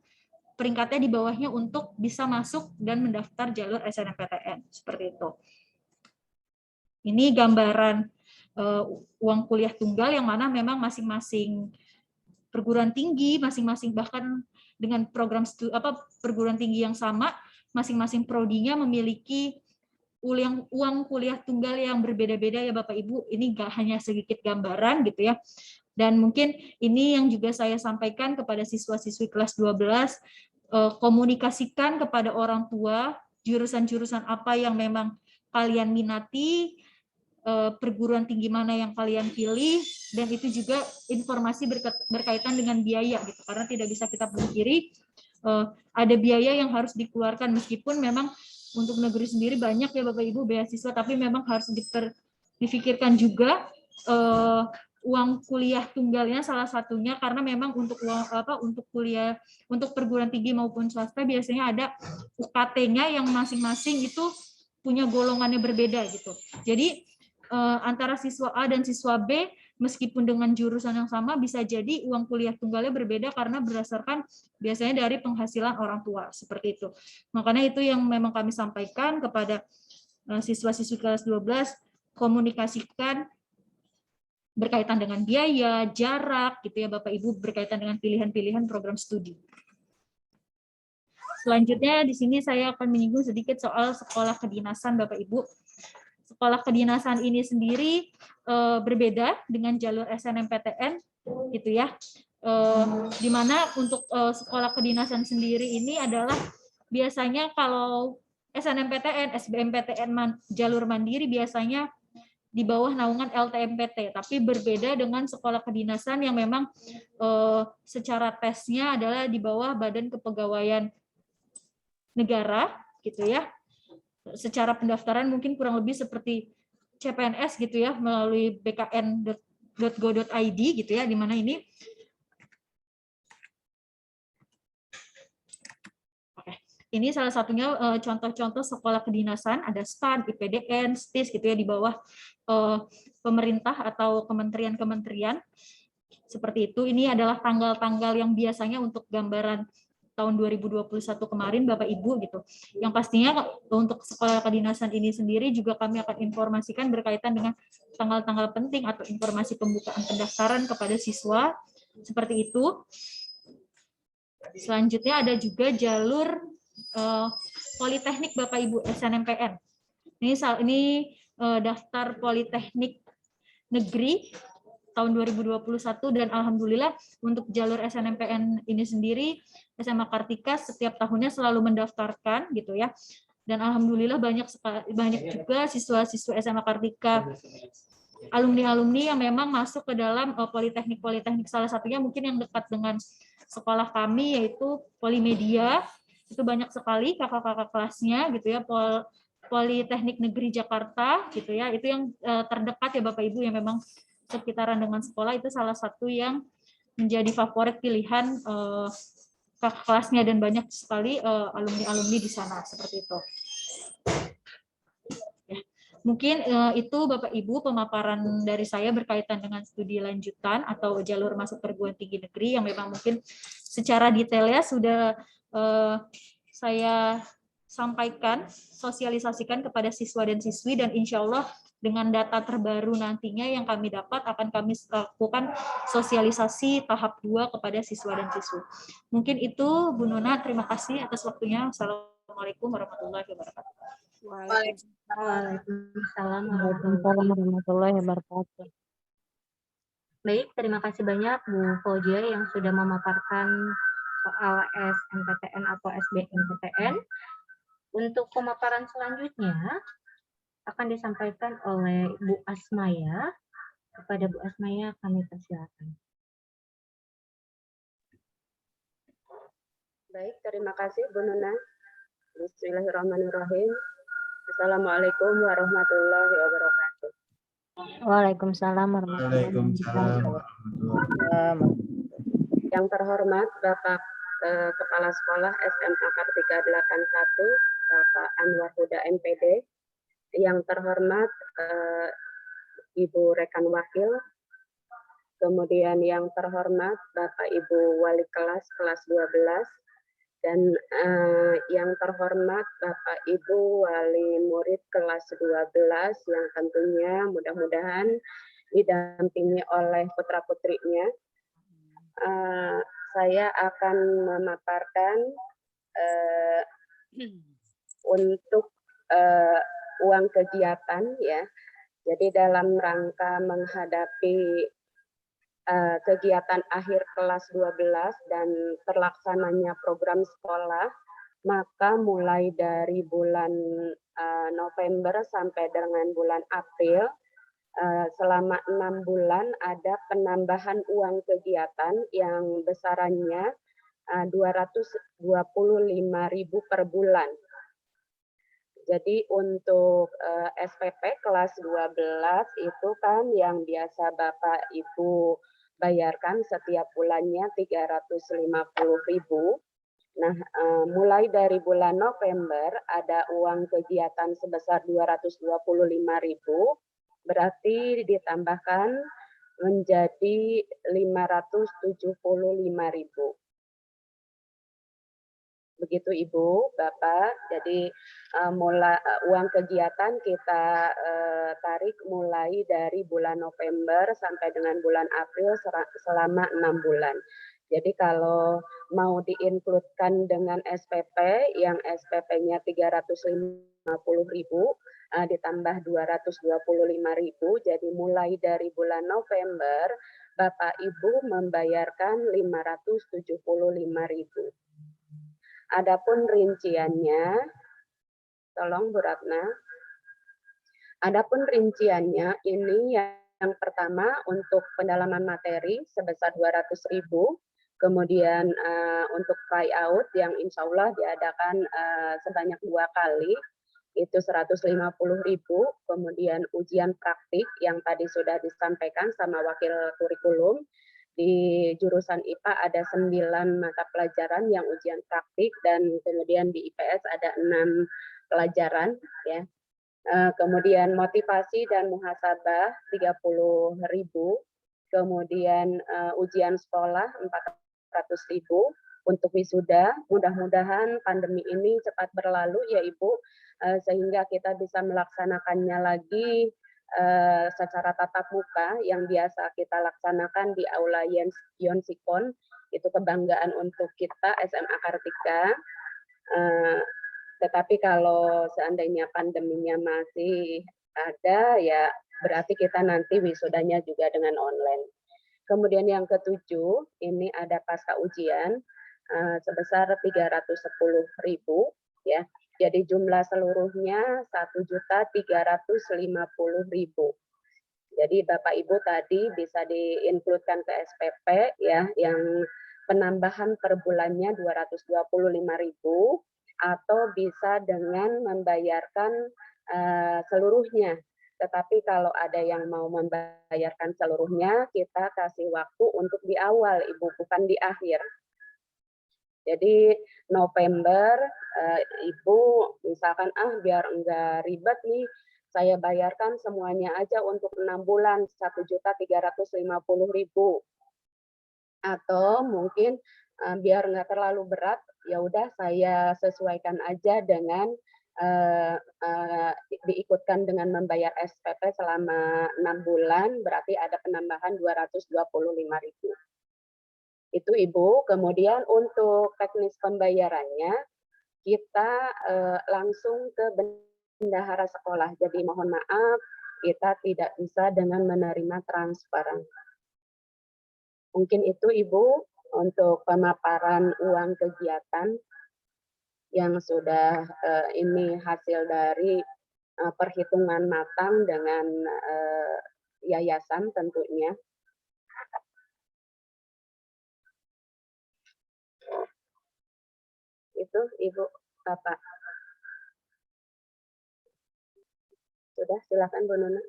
peringkatnya di bawahnya untuk bisa masuk dan mendaftar jalur SNMPTN seperti itu. Ini gambaran uang kuliah tunggal yang mana memang masing-masing perguruan tinggi, masing-masing bahkan dengan program perguruan tinggi yang sama, masing-masing prodinya memiliki uang kuliah tunggal yang berbeda-beda ya Bapak Ibu. Ini nggak hanya sedikit gambaran gitu ya. Dan mungkin ini yang juga saya sampaikan kepada siswa-siswi kelas 12, komunikasikan kepada orang tua jurusan-jurusan apa yang memang kalian minati, perguruan tinggi mana yang kalian pilih, dan itu juga informasi berkaitan dengan biaya gitu, karena tidak bisa kita pungkiri ada biaya yang harus dikeluarkan, meskipun memang untuk negeri sendiri banyak ya Bapak Ibu beasiswa, tapi memang harus difikirkan juga uang kuliah tunggalnya salah satunya, karena memang untuk untuk kuliah untuk perguruan tinggi maupun swasta biasanya ada UKT-nya yang masing-masing itu punya golongannya berbeda gitu. Jadi antara siswa A dan siswa B meskipun dengan jurusan yang sama bisa jadi uang kuliah tunggalnya berbeda karena berdasarkan biasanya dari penghasilan orang tua seperti itu. Makanya itu yang memang kami sampaikan kepada siswa-siswi kelas 12, komunikasikan berkaitan dengan biaya, jarak gitu ya Bapak Ibu, berkaitan dengan pilihan-pilihan program studi. Selanjutnya di sini saya akan menyinggung sedikit soal sekolah kedinasan Bapak Ibu. Sekolah kedinasan ini sendiri berbeda dengan jalur SNMPTN gitu ya. Di mana untuk sekolah kedinasan sendiri ini adalah biasanya kalau SNMPTN, SBMPTN jalur mandiri biasanya di bawah naungan LTMPT, tapi berbeda dengan sekolah kedinasan yang memang secara tesnya adalah di bawah Badan Kepegawaian Negara gitu ya. Secara pendaftaran mungkin kurang lebih seperti CPNS gitu ya, melalui bkn.go.id gitu ya, di mana ini ini salah satunya contoh-contoh sekolah kedinasan, ada STAN, IPDN, STIS gitu ya, di bawah pemerintah atau kementerian-kementerian seperti itu. Ini adalah tanggal-tanggal yang biasanya untuk gambaran tahun 2021 kemarin Bapak Ibu gitu. Yang pastinya untuk sekolah kedinasan ini sendiri juga kami akan informasikan berkaitan dengan tanggal-tanggal penting atau informasi pembukaan pendaftaran kepada siswa seperti itu. Selanjutnya ada juga jalur Politeknik Bapak Ibu SNMPN. Ini daftar Politeknik Negeri tahun 2021, dan alhamdulillah untuk jalur SNMPN ini sendiri SMA Kartika setiap tahunnya selalu mendaftarkan gitu ya. Dan alhamdulillah banyak juga siswa-siswa SMA Kartika alumni-alumni yang memang masuk ke dalam politeknik-politeknik, salah satunya mungkin yang dekat dengan sekolah kami yaitu Polimedia. Itu banyak sekali kakak-kakak kelasnya gitu ya, Politeknik Negeri Jakarta gitu ya, itu yang terdekat ya Bapak Ibu, yang memang sekitaran dengan sekolah, itu salah satu yang menjadi favorit pilihan kakak kelasnya, dan banyak sekali alumni-alumni di sana seperti itu. Ya, mungkin itu Bapak Ibu pemaparan dari saya berkaitan dengan studi lanjutan atau jalur masuk perguruan tinggi negeri yang memang mungkin secara detailnya sudah saya sampaikan, sosialisasikan kepada siswa dan siswi, dan insya Allah dengan data terbaru nantinya yang kami dapat akan kami lakukan sosialisasi tahap 2 kepada siswa dan siswi. Mungkin itu Bu Nona, terima kasih atas waktunya. Assalamualaikum warahmatullahi wabarakatuh. Waalaikumsalam Waalaikumsalam warahmatullahi wabarakatuh. Baik, terima kasih banyak Bu Fauzia yang sudah memaparkan soal SNMPTN atau SBMPTN. Untuk pemaparan selanjutnya akan disampaikan oleh Bu Asmaya. Kepada Bu Asmaya kami persilakan. Baik, terima kasih Bu Nona. Bismillahirrahmanirrahim. Assalamualaikum warahmatullahi wabarakatuh. Waalaikumsalam warahmatullahi Waalaikumsalam wabarakatuh. warahmatullahi wabarakatuh. Yang terhormat Bapak Kepala Sekolah SMA Kartika 81, Bapak Anwar Huda MPD. Yang terhormat Ibu Rekan Wakil. Kemudian yang terhormat Bapak Ibu Wali kelas 12. Dan yang terhormat Bapak Ibu Wali Murid kelas 12 yang tentunya mudah-mudahan didampingi oleh putra-putrinya. Saya akan memaparkan untuk uang kegiatan ya. Jadi dalam rangka menghadapi kegiatan akhir kelas 12 dan terlaksananya program sekolah, maka mulai dari bulan November sampai dengan bulan April, selama 6 bulan ada penambahan uang kegiatan yang besarannya 225.000 per bulan. Jadi untuk SPP kelas 12 itu kan yang biasa Bapak Ibu bayarkan setiap bulannya 350.000. Nah, mulai dari bulan November ada uang kegiatan sebesar 225.000, berarti ditambahkan menjadi 575.000. Begitu Ibu, Bapak. Jadi uang kegiatan kita tarik mulai dari bulan November sampai dengan bulan April selama 6 bulan. Jadi kalau mau diinkludkan dengan SPP, yang SPP-nya 350.000 ditambah 225.000, jadi mulai dari bulan November Bapak Ibu membayarkan 575.000. Adapun rinciannya, tolong Bu Ratna. Adapun rinciannya ini yang pertama untuk pendalaman materi sebesar 200.000, kemudian untuk tryout yang insya Allah diadakan sebanyak 2 kali, itu 150.000, kemudian ujian praktik yang tadi sudah disampaikan sama wakil kurikulum. Di jurusan IPA ada 9 mata pelajaran yang ujian praktik dan kemudian di IPS ada 6 pelajaran ya. Kemudian motivasi dan muhasabah 30.000, kemudian ujian sekolah 400.000 untuk wisuda. Mudah-mudahan pandemi ini cepat berlalu ya Ibu, sehingga kita bisa melaksanakannya lagi secara tatap muka yang biasa kita laksanakan di Aula Yonsikon. Itu kebanggaan untuk kita SMA Kartika. Tetapi kalau seandainya pandeminya masih ada, ya berarti kita nanti wisudanya juga dengan online. Kemudian yang ketujuh, ini ada pasca ujian sebesar 310.000 ya. Jadi jumlah seluruhnya 1.350.000. Jadi Bapak Ibu tadi bisa diinkludkan ke SPP ya, yang penambahan per bulannya 225.000, atau bisa dengan membayarkan seluruhnya. Tetapi kalau ada yang mau membayarkan seluruhnya, kita kasih waktu untuk di awal Ibu, bukan di akhir. Jadi November Ibu misalkan biar enggak ribet nih, saya bayarkan semuanya aja untuk 6 bulan 1.350.000. Atau mungkin biar enggak terlalu berat, ya udah saya sesuaikan aja dengan diikutkan dengan membayar SPP selama 6 bulan, berarti ada penambahan 225.000. Itu Ibu. Kemudian untuk teknis pembayarannya, kita langsung ke bendahara sekolah. Jadi mohon maaf, kita tidak bisa dengan menerima transfer. Mungkin itu Ibu untuk pemaparan uang kegiatan yang sudah ini hasil dari perhitungan matang dengan yayasan tentunya. Itu Ibu, Bapak. Sudah, silakan Bu Nuna.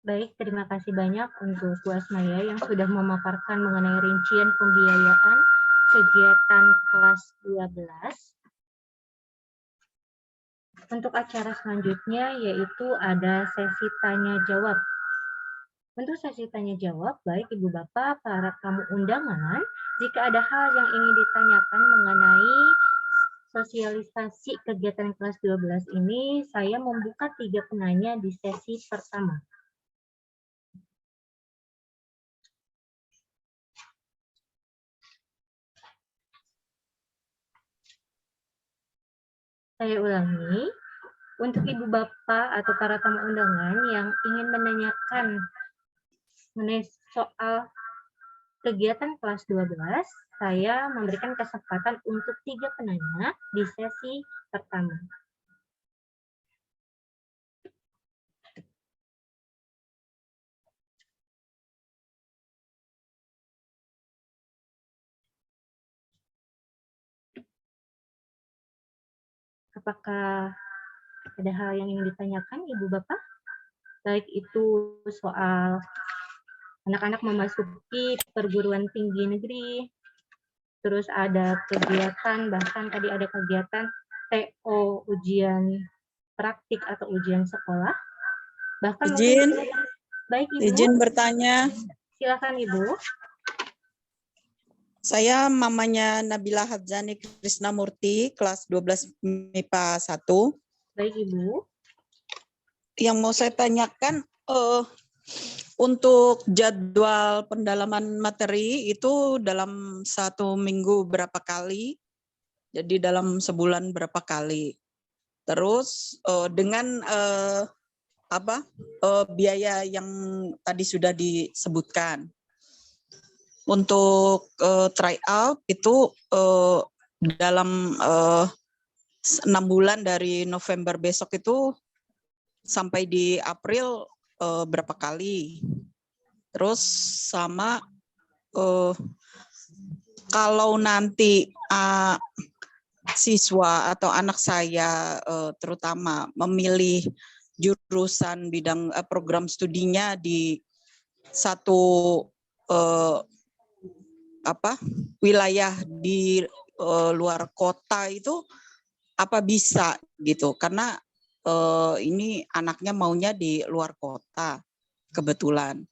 Baik, terima kasih banyak untuk Bu Asmaya yang sudah memaparkan mengenai rincian pembiayaan kegiatan kelas 12. Untuk acara selanjutnya yaitu ada sesi tanya jawab. Untuk sesi tanya jawab, baik Ibu Bapak, para tamu undangan, jika ada hal yang ingin ditanyakan mengenai sosialisasi kegiatan kelas 12 ini, saya membuka 3 penanya di sesi pertama. Saya ulangi, untuk Ibu Bapak atau para tamu undangan yang ingin menanyakan mengenai soal kegiatan kelas 12, saya memberikan kesempatan untuk 3 penanya di sesi pertama. Apakah ada hal yang ingin ditanyakan, Ibu Bapak? Baik itu soal anak-anak memasuki perguruan tinggi negeri, terus ada kegiatan, bahkan tadi ada kegiatan TO ujian praktik atau ujian sekolah. Bahkan Izin, baik Ibu. izin bertanya. Silakan Ibu. Saya mamanya Nabila Hadzani Krisnamurti, kelas 12 MIPA 1. Baik Ibu. Yang mau saya tanyakan, untuk jadwal pendalaman materi itu dalam 1 minggu berapa kali? Jadi dalam sebulan berapa kali? Terus dengan biaya yang tadi sudah disebutkan. Untuk tryout itu dalam 6 bulan dari November besok itu sampai di April berapa kali? Terus sama kalau nanti siswa atau anak saya terutama memilih jurusan bidang program studinya di satu wilayah di luar kota itu apa bisa gitu, karena ini anaknya maunya di luar kota kebetulan.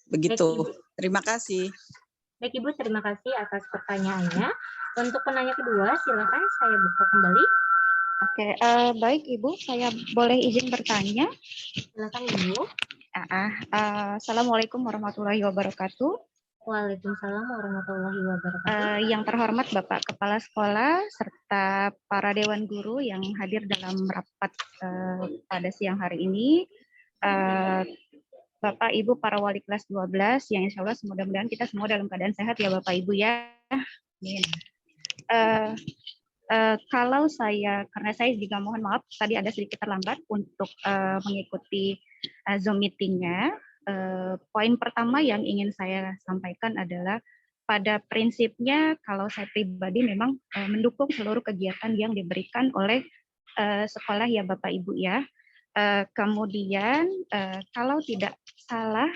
Begitu. Terima kasih. Baik Ibu, terima kasih atas pertanyaannya. Untuk penanya kedua, silakan saya buka kembali. Oke, baik Ibu, saya boleh izin bertanya? Silakan Ibu. Assalamualaikum warahmatullahi wabarakatuh. Waalaikumsalam warahmatullahi wabarakatuh. Yang terhormat Bapak Kepala Sekolah serta para Dewan Guru yang hadir dalam rapat pada siang hari ini, Bapak Ibu para wali kelas 12 yang insya Allah mudah-mudahan kita semua dalam keadaan sehat ya Bapak Ibu ya. Amin. Kalau saya, karena saya juga mohon maaf tadi ada sedikit terlambat untuk mengikuti Zoom meeting-nya. Poin pertama yang ingin saya sampaikan adalah pada prinsipnya kalau saya pribadi memang mendukung seluruh kegiatan yang diberikan oleh sekolah ya Bapak Ibu ya. Kemudian kalau tidak salah,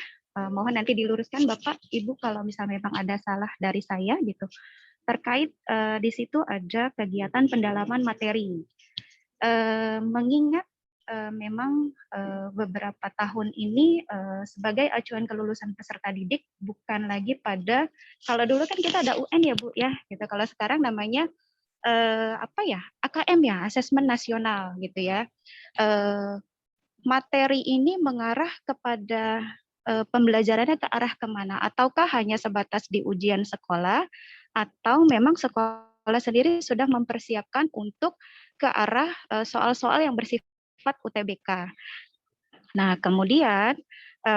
mohon nanti diluruskan Bapak Ibu kalau misalnya memang ada salah dari saya gitu. Terkait di situ ada kegiatan pendalaman materi. Mengingat memang beberapa tahun ini sebagai acuan kelulusan peserta didik bukan lagi pada, kalau dulu kan kita ada UN ya Bu ya, gitu. Kalau sekarang namanya AKM ya, asesmen nasional gitu ya. Materi ini mengarah kepada pembelajarannya ke arah kemana? Ataukah hanya sebatas di ujian sekolah, atau memang sekolah sendiri sudah mempersiapkan untuk ke arah soal-soal yang bersifat UTBK? Nah, kemudian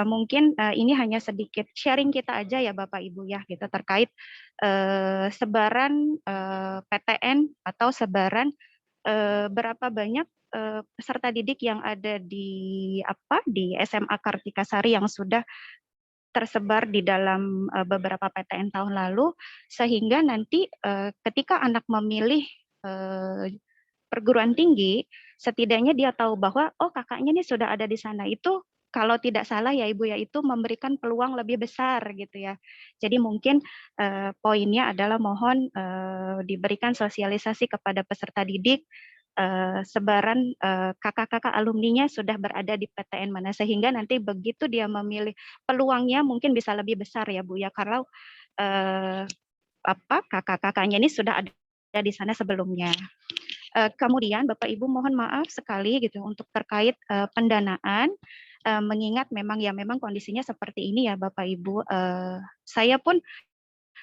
mungkin ini hanya sedikit sharing kita aja ya Bapak Ibu ya, gitu terkait sebaran PTN atau sebaran berapa banyak peserta didik yang ada di SMA Kartikasari yang sudah tersebar di dalam beberapa PTN tahun lalu, sehingga nanti ketika anak memilih perguruan tinggi, setidaknya dia tahu bahwa oh kakaknya ini sudah ada di sana. Itu kalau tidak salah ya Ibu ya, itu memberikan peluang lebih besar gitu ya. Jadi mungkin poinnya adalah mohon diberikan sosialisasi kepada peserta didik, sebaran kakak-kakak alumninya sudah berada di PTN mana, sehingga nanti begitu dia memilih, peluangnya mungkin bisa lebih besar ya Bu ya, kalau kakak-kakaknya ini sudah ada di sana sebelumnya. Kemudian Bapak Ibu mohon maaf sekali gitu untuk terkait pendanaan, mengingat memang kondisinya seperti ini ya Bapak Ibu. Saya pun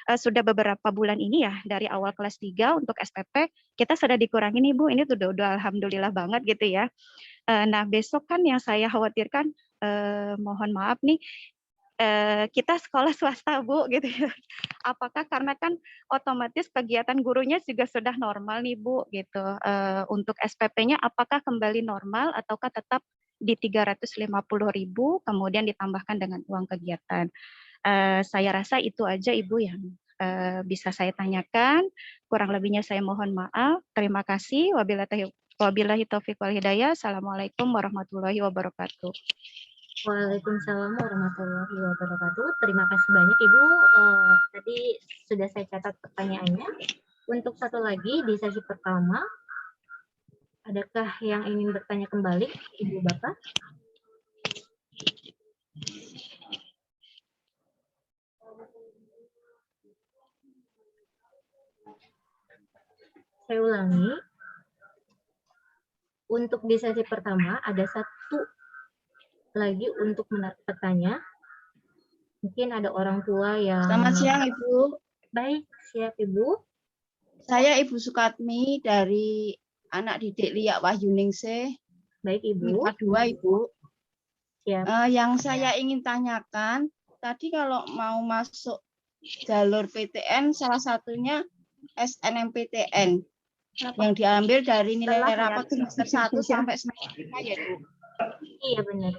sudah beberapa bulan ini ya, dari awal kelas 3 untuk SPP kita sudah dikurangi nih Bu, ini tuh udah alhamdulillah banget gitu ya. Nah besok kan yang saya khawatirkan, mohon maaf nih, kita sekolah swasta Bu gitu ya. Apakah karena kan otomatis kegiatan gurunya juga sudah normal nih Bu gitu. Untuk SPP-nya apakah kembali normal ataukah tetap di 350.000 kemudian ditambahkan dengan uang kegiatan? Saya rasa itu aja Ibu yang bisa saya tanyakan. Kurang lebihnya saya mohon maaf. Terima kasih. Wabillahi taufiq wal hidayah. Assalamualaikum warahmatullahi wabarakatuh. Waalaikumsalam warahmatullahi wabarakatuh. Terima kasih banyak Ibu. Tadi sudah saya catat pertanyaannya. Untuk satu lagi di sesi pertama, adakah yang ingin bertanya kembali Ibu Bapak? Saya ulangi. Untuk di sesi pertama ada satu lagi untuk bertanya. Mungkin ada orang tua yang... Selamat siang Ibu. Baik, siap Ibu. Saya Ibu Sukatmi dari anak didik Liak Wahyuningsih. Baik Ibu. MIPA 2 Ibu. Siap. Yang saya ingin tanyakan, tadi kalau mau masuk jalur PTN, salah satunya SNMPTN. Yang diambil dari nilai rapot semester 1 sampai semester 5 ya Bu. Iya benar.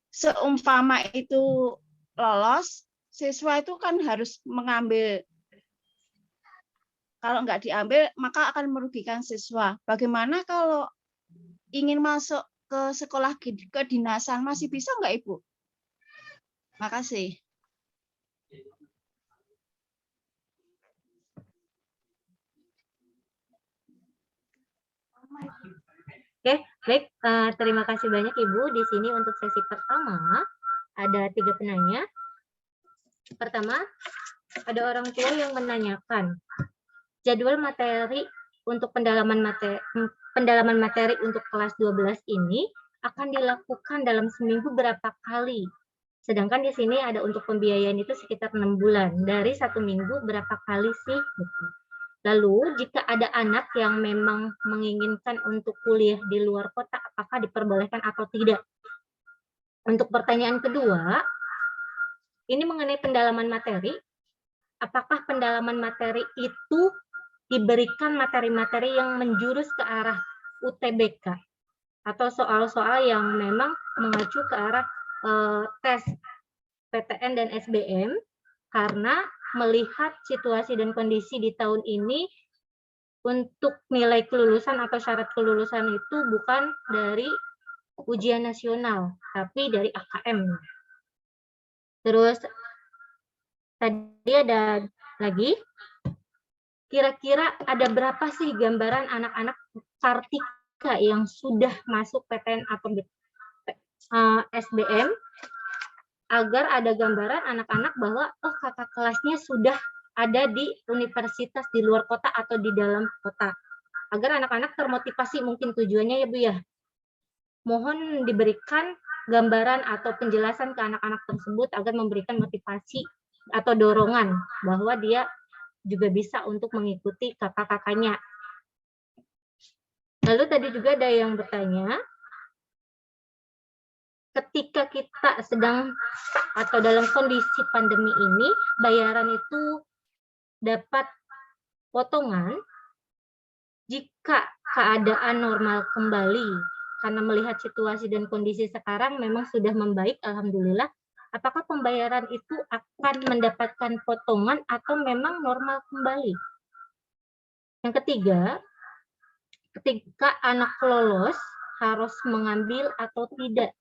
Seumpama itu lolos, siswa itu kan harus mengambil, kalau nggak diambil maka akan merugikan siswa. Bagaimana kalau ingin masuk ke sekolah kedinasan, masih bisa nggak Ibu? Makasih. Oke, baik. Terima kasih banyak Ibu. Di sini untuk sesi pertama ada 3 penanya. Pertama, ada orang tua yang menanyakan jadwal materi untuk pendalaman materi untuk kelas 12 ini akan dilakukan dalam seminggu berapa kali? Sedangkan di sini ada untuk pembiayaan itu sekitar 6 bulan. Dari 1 minggu berapa kali sih? Gitu. Lalu, jika ada anak yang memang menginginkan untuk kuliah di luar kota, apakah diperbolehkan atau tidak? Untuk pertanyaan kedua, ini mengenai pendalaman materi. Apakah pendalaman materi itu diberikan materi-materi yang menjurus ke arah UTBK? Atau soal-soal yang memang mengacu ke arah tes PTN dan SBM, karena melihat situasi dan kondisi di tahun ini untuk nilai kelulusan atau syarat kelulusan itu bukan dari ujian nasional, tapi dari AKM. Terus tadi ada lagi, kira-kira ada berapa sih gambaran anak-anak Kartika yang sudah masuk PTN atau SBM, agar ada gambaran anak-anak bahwa oh kakak kelasnya sudah ada di universitas di luar kota atau di dalam kota. Agar anak-anak termotivasi, mungkin tujuannya ya Bu ya. Mohon diberikan gambaran atau penjelasan ke anak-anak tersebut agar memberikan motivasi atau dorongan bahwa dia juga bisa untuk mengikuti kakak-kakaknya. Lalu tadi juga ada yang bertanya, ketika kita sedang atau dalam kondisi pandemi ini, bayaran itu dapat potongan jika keadaan normal kembali. Karena melihat situasi dan kondisi sekarang memang sudah membaik, alhamdulillah. Apakah pembayaran itu akan mendapatkan potongan atau memang normal kembali? Yang ketiga, ketika anak lolos harus mengambil atau tidak.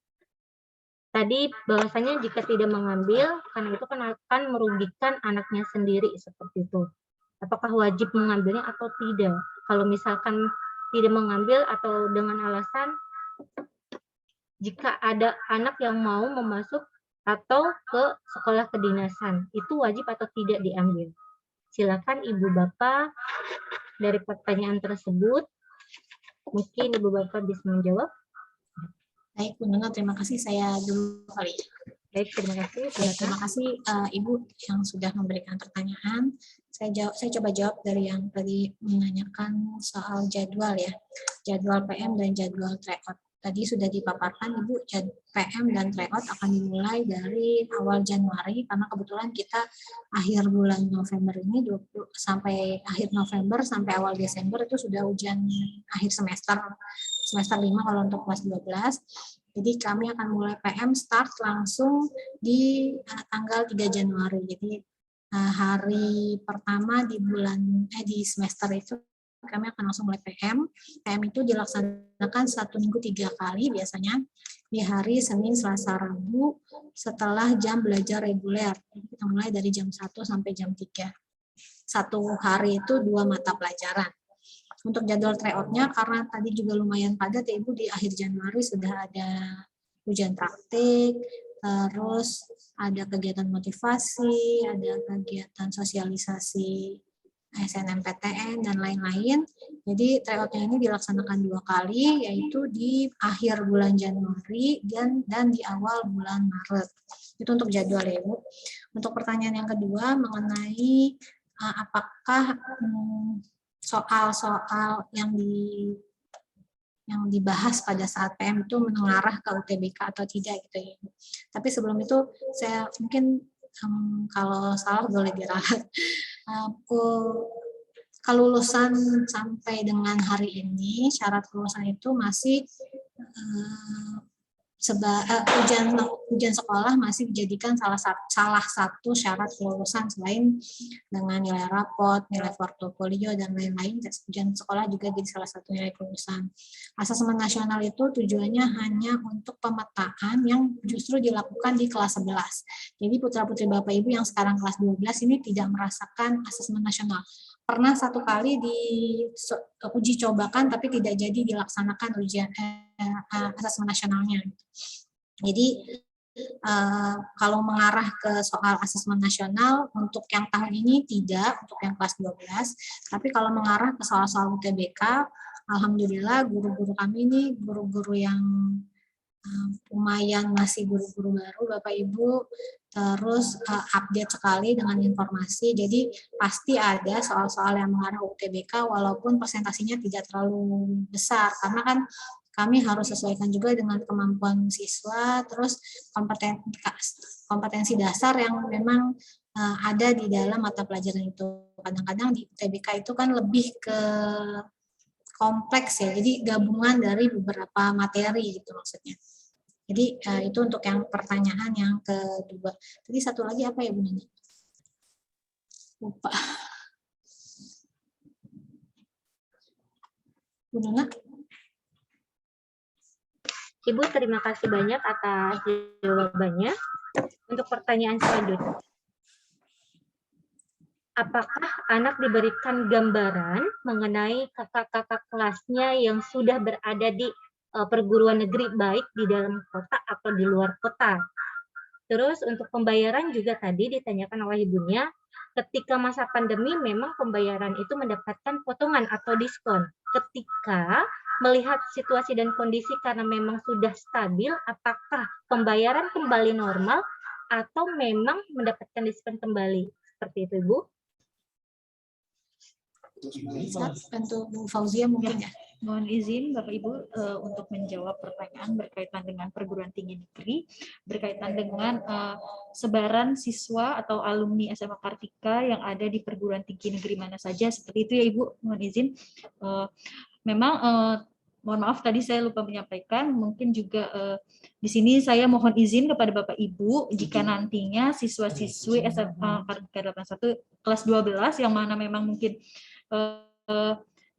Tadi bahwasanya jika tidak mengambil, karena itu kan akan merugikan anaknya sendiri seperti itu. Apakah wajib mengambilnya atau tidak? Kalau misalkan tidak mengambil atau dengan alasan jika ada anak yang mau memasuk atau ke sekolah kedinasan, itu wajib atau tidak diambil? Silakan Ibu Bapak dari pertanyaan tersebut, mungkin Ibu Bapak bisa menjawab. Baik, Bu Nuna, terima kasih. Saya dulu kali ya. Baik, terima kasih. Baik, terima kasih Ibu yang sudah memberikan pertanyaan. Saya coba jawab dari yang tadi menanyakan soal jadwal ya, jadwal PM dan jadwal tryout. Tadi sudah dipaparkan Ibu, PM dan tryout akan dimulai dari awal Januari karena kebetulan kita akhir bulan November ini sampai akhir November sampai awal Desember itu sudah ujian akhir semester 5 kalau untuk kelas 12. Jadi kami akan mulai PM start langsung di tanggal 3 Januari. Jadi hari pertama di semester itu kami akan langsung mulai PM. PM itu dilaksanakan 1 minggu 3 kali biasanya di hari Senin, Selasa, Rabu setelah jam belajar reguler. Jadi kita mulai dari jam 1 sampai jam 3. Satu hari itu 2 mata pelajaran. Untuk jadwal tryout-nya, karena tadi juga lumayan padat ya Ibu, di akhir Januari sudah ada ujian praktik, terus ada kegiatan motivasi, ada kegiatan sosialisasi SNMPTN, dan lain-lain. Jadi tryout-nya ini dilaksanakan 2 kali, yaitu di akhir bulan Januari dan di awal bulan Maret. Itu untuk jadwal ya Ibu. Untuk pertanyaan yang kedua mengenai apakah soal-soal yang dibahas pada saat PM itu mengarah ke UTBK atau tidak gitu ya. Tapi sebelum itu saya mungkin kalau salah boleh diralat. Kelulusan sampai dengan hari ini, syarat kelulusan itu masih ujian sekolah masih dijadikan salah satu syarat kelulusan selain dengan nilai rapot, nilai portofolio, dan lain-lain. Ujian sekolah juga jadi salah satu nilai kelulusan. Asesmen nasional itu tujuannya hanya untuk pemetaan yang justru dilakukan di kelas 11. Jadi putra-putri Bapak Ibu yang sekarang kelas 12 ini tidak merasakan asesmen nasional. Pernah 1 kali uji cobakan tapi tidak jadi dilaksanakan ujian asesmen nasionalnya. Jadi kalau mengarah ke soal asesmen nasional untuk yang tahun ini tidak, untuk yang kelas 12, tapi kalau mengarah ke soal-soal UTBK, alhamdulillah guru-guru kami ini guru-guru yang lumayan masih guru-guru baru Bapak Ibu, terus update sekali dengan informasi. Jadi pasti ada soal-soal yang mengarah UTBK walaupun presentasinya tidak terlalu besar, karena kan kami harus sesuaikan juga dengan kemampuan siswa, terus kompetensi dasar yang memang ada di dalam mata pelajaran itu. Kadang-kadang di UTBK itu kan lebih ke kompleks ya, jadi gabungan dari beberapa materi gitu maksudnya. Jadi itu untuk yang pertanyaan yang kedua. Tadi satu lagi apa ya Bu Nana? Lupa. Bu Nana? Ibu, terima kasih banyak atas jawabannya. Untuk pertanyaan selanjutnya, apakah anak diberikan gambaran mengenai kakak-kakak kelasnya yang sudah berada di perguruan negeri, baik di dalam kota atau di luar kota? Terus untuk pembayaran juga tadi ditanyakan oleh ibunya, Ketika masa pandemi memang pembayaran itu mendapatkan potongan atau diskon. Ketika melihat situasi dan kondisi karena memang sudah stabil, apakah pembayaran kembali normal atau memang mendapatkan diskon kembali? Seperti itu, Ibu. Bisa bantu Bu Fauzia mungkin ya. Mohon izin Bapak Ibu untuk menjawab pertanyaan berkaitan dengan perguruan tinggi negeri, berkaitan dengan sebaran siswa atau alumni SMA Kartika yang ada di perguruan tinggi negeri mana saja, seperti itu ya Ibu. Mohon izin. Memang mohon maaf tadi saya lupa menyampaikan, mungkin juga di sini saya mohon izin kepada Bapak Ibu jika nantinya siswa-siswi SMA Kartika 81 kelas 12 yang mana memang mungkin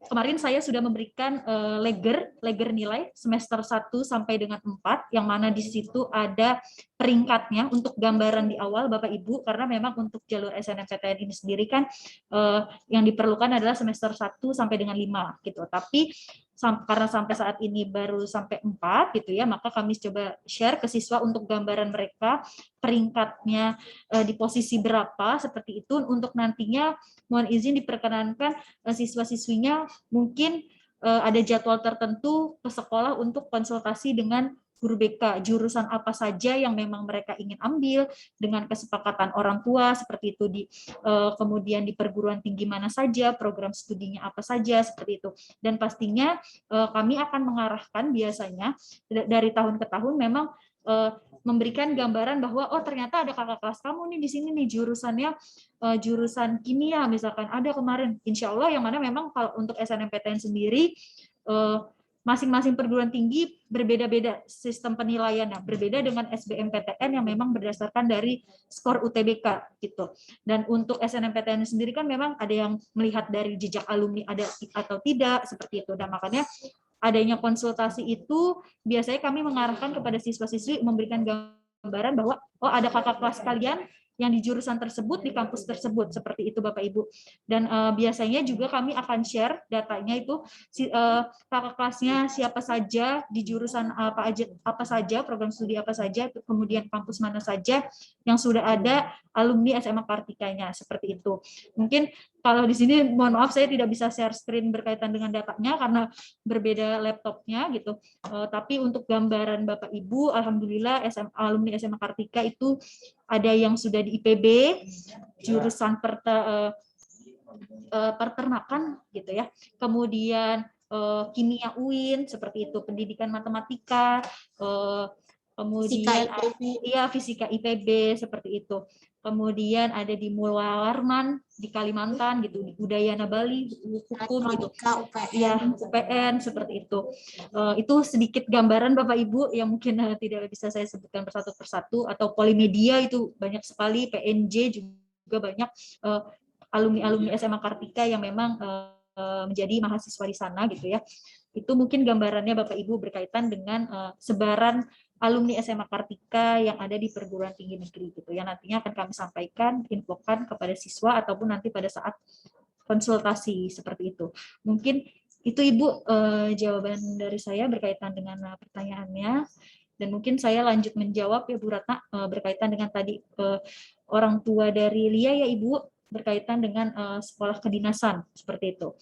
kemarin saya sudah memberikan leger nilai semester 1 sampai dengan 4 yang mana di situ ada peringkatnya untuk gambaran di awal Bapak Ibu, karena memang untuk jalur SNMPTN ini sendiri kan yang diperlukan adalah semester 1 sampai dengan 5 gitu. Tapi karena sampai saat ini baru sampai 4 gitu ya, maka kami coba share ke siswa untuk gambaran mereka peringkatnya di posisi berapa, seperti itu, untuk nantinya mohon izin diperkenankan siswa-siswinya mungkin ada jadwal tertentu ke sekolah untuk konsultasi dengan guru BK, jurusan apa saja yang memang mereka ingin ambil dengan kesepakatan orang tua, seperti itu, kemudian di perguruan tinggi mana saja, program studinya apa saja, seperti itu. Dan pastinya kami akan mengarahkan biasanya dari tahun ke tahun memang memberikan gambaran bahwa oh ternyata ada kakak kelas kamu nih di sini nih jurusannya jurusan kimia misalkan ada kemarin, insya Allah, yang mana memang kalau untuk SNMPTN sendiri masing-masing perguruan tinggi berbeda-beda sistem penilaiannya, berbeda dengan SBMPTN yang memang berdasarkan dari skor UTBK gitu. Dan untuk SNMPTN sendiri kan memang ada yang melihat dari jejak alumni ada atau tidak, seperti itu. Dan makanya adanya konsultasi itu biasanya kami mengarahkan kepada siswa-siswi memberikan gambaran bahwa oh ada kakak kelas kalian yang di jurusan tersebut, di kampus tersebut, seperti itu Bapak Ibu. Dan biasanya juga kami akan share datanya itu kakak kelasnya siapa saja, di jurusan apa saja, program studi apa saja, kemudian kampus mana saja yang sudah ada alumni SMA Kartikanya, seperti itu. Mungkin kalau di sini mohon maaf saya tidak bisa share screen berkaitan dengan datanya karena berbeda laptopnya gitu. Tapi untuk gambaran Bapak Ibu, alhamdulillah alumni SMA Kartika itu ada yang sudah di IPB, jurusan peternakan gitu ya. Kemudian kimia UIN seperti itu, pendidikan matematika, kemudian fisika IPB seperti itu. Kemudian ada di Mulawarman di Kalimantan gitu, di Udayana Bali hukum gitu, ya UPN seperti itu. Itu sedikit gambaran Bapak Ibu yang mungkin tidak bisa saya sebutkan persatu persatu, atau Polimedia itu banyak sekali, PNJ juga banyak alumni SMA Kartika yang memang menjadi mahasiswa di sana gitu ya. Itu mungkin gambarannya Bapak Ibu berkaitan dengan sebaran alumni SMA Kartika yang ada di perguruan tinggi negeri gitu ya. Nantinya akan kami sampaikan, infokan kepada siswa ataupun nanti pada saat konsultasi seperti itu. Mungkin itu Ibu jawaban dari saya berkaitan dengan pertanyaannya. Dan mungkin saya lanjut menjawab ya Bu Ratna berkaitan dengan tadi orang tua dari Lia ya Ibu, berkaitan dengan sekolah kedinasan seperti itu.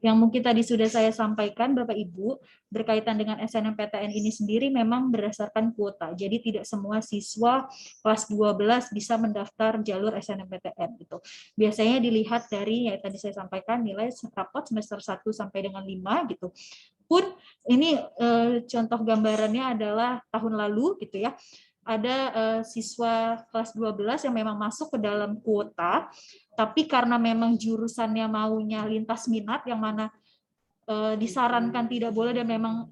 Yang mungkin tadi sudah saya sampaikan Bapak Ibu, berkaitan dengan SNMPTN ini sendiri memang berdasarkan kuota. Jadi tidak semua siswa kelas 12 bisa mendaftar jalur SNMPTN gitu. Biasanya dilihat dari ya tadi saya sampaikan nilai rapot semester 1 sampai dengan 5 gitu. Pun ini contoh gambarannya adalah tahun lalu gitu ya. Ada siswa kelas 12 yang memang masuk ke dalam kuota, tapi karena memang jurusannya maunya lintas minat yang mana disarankan tidak boleh dan memang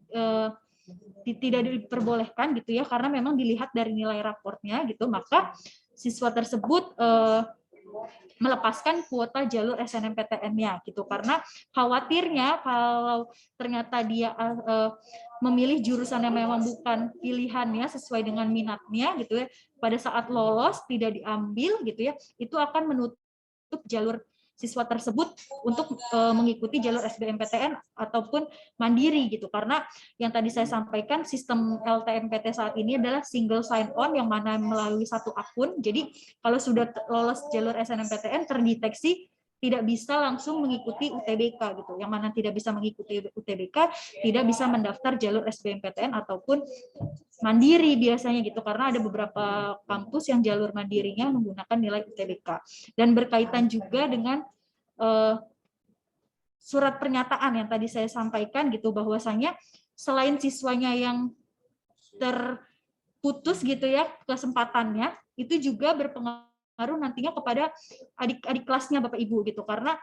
tidak diperbolehkan gitu ya, karena memang dilihat dari nilai raportnya gitu, maka siswa tersebut melepaskan kuota jalur SNMPTN-nya gitu, karena khawatirnya kalau ternyata dia memilih jurusan yang memang bukan pilihannya sesuai dengan minatnya gitu ya, pada saat lolos tidak diambil gitu ya, itu akan menutup jalur siswa tersebut untuk mengikuti jalur SBMPTN ataupun mandiri gitu. Karena yang tadi saya sampaikan sistem LTMPT saat ini adalah single sign on yang mana melalui satu akun. Jadi kalau sudah lolos jalur SNMPTN terdeteksi tidak bisa langsung mengikuti UTBK gitu. Yang mana tidak bisa mengikuti UTBK tidak bisa mendaftar jalur SBMPTN ataupun mandiri biasanya gitu, karena ada beberapa kampus yang jalur mandirinya menggunakan nilai UTBK. Dan berkaitan juga dengan surat pernyataan yang tadi saya sampaikan gitu, bahwasanya selain siswanya yang terputus gitu ya kesempatannya, itu juga berpengaruh nantinya kepada adik-adik kelasnya Bapak Ibu gitu, karena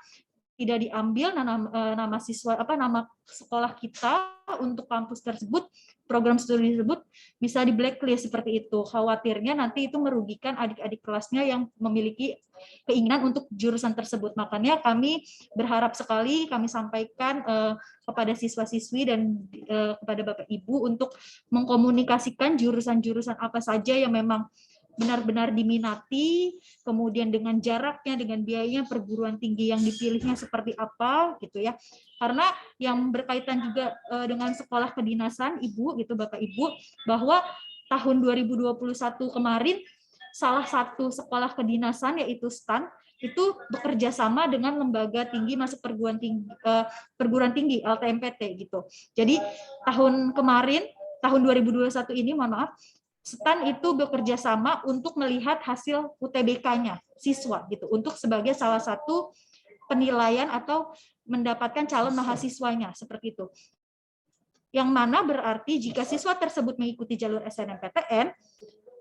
tidak diambil nama siswa nama sekolah kita untuk kampus tersebut, program studi tersebut bisa di blacklist seperti itu. Khawatirnya nanti itu merugikan adik-adik kelasnya yang memiliki keinginan untuk jurusan tersebut. Makanya kami berharap sekali kami sampaikan kepada siswa-siswi dan kepada Bapak Ibu untuk mengkomunikasikan jurusan-jurusan apa saja yang memang benar-benar diminati, kemudian dengan jaraknya, dengan biayanya, perguruan tinggi yang dipilihnya seperti apa gitu ya. Karena yang berkaitan juga dengan sekolah kedinasan Ibu gitu Bapak Ibu, bahwa tahun 2021 kemarin salah satu sekolah kedinasan yaitu STAN itu bekerja sama dengan lembaga tinggi masuk perguruan tinggi LTMPT gitu. Jadi tahun kemarin, tahun 2021 ini mohon maaf, STAN itu bekerja sama untuk melihat hasil UTBK-nya siswa gitu, untuk sebagai salah satu penilaian atau mendapatkan calon mahasiswanya seperti itu. Yang mana berarti jika siswa tersebut mengikuti jalur SNMPTN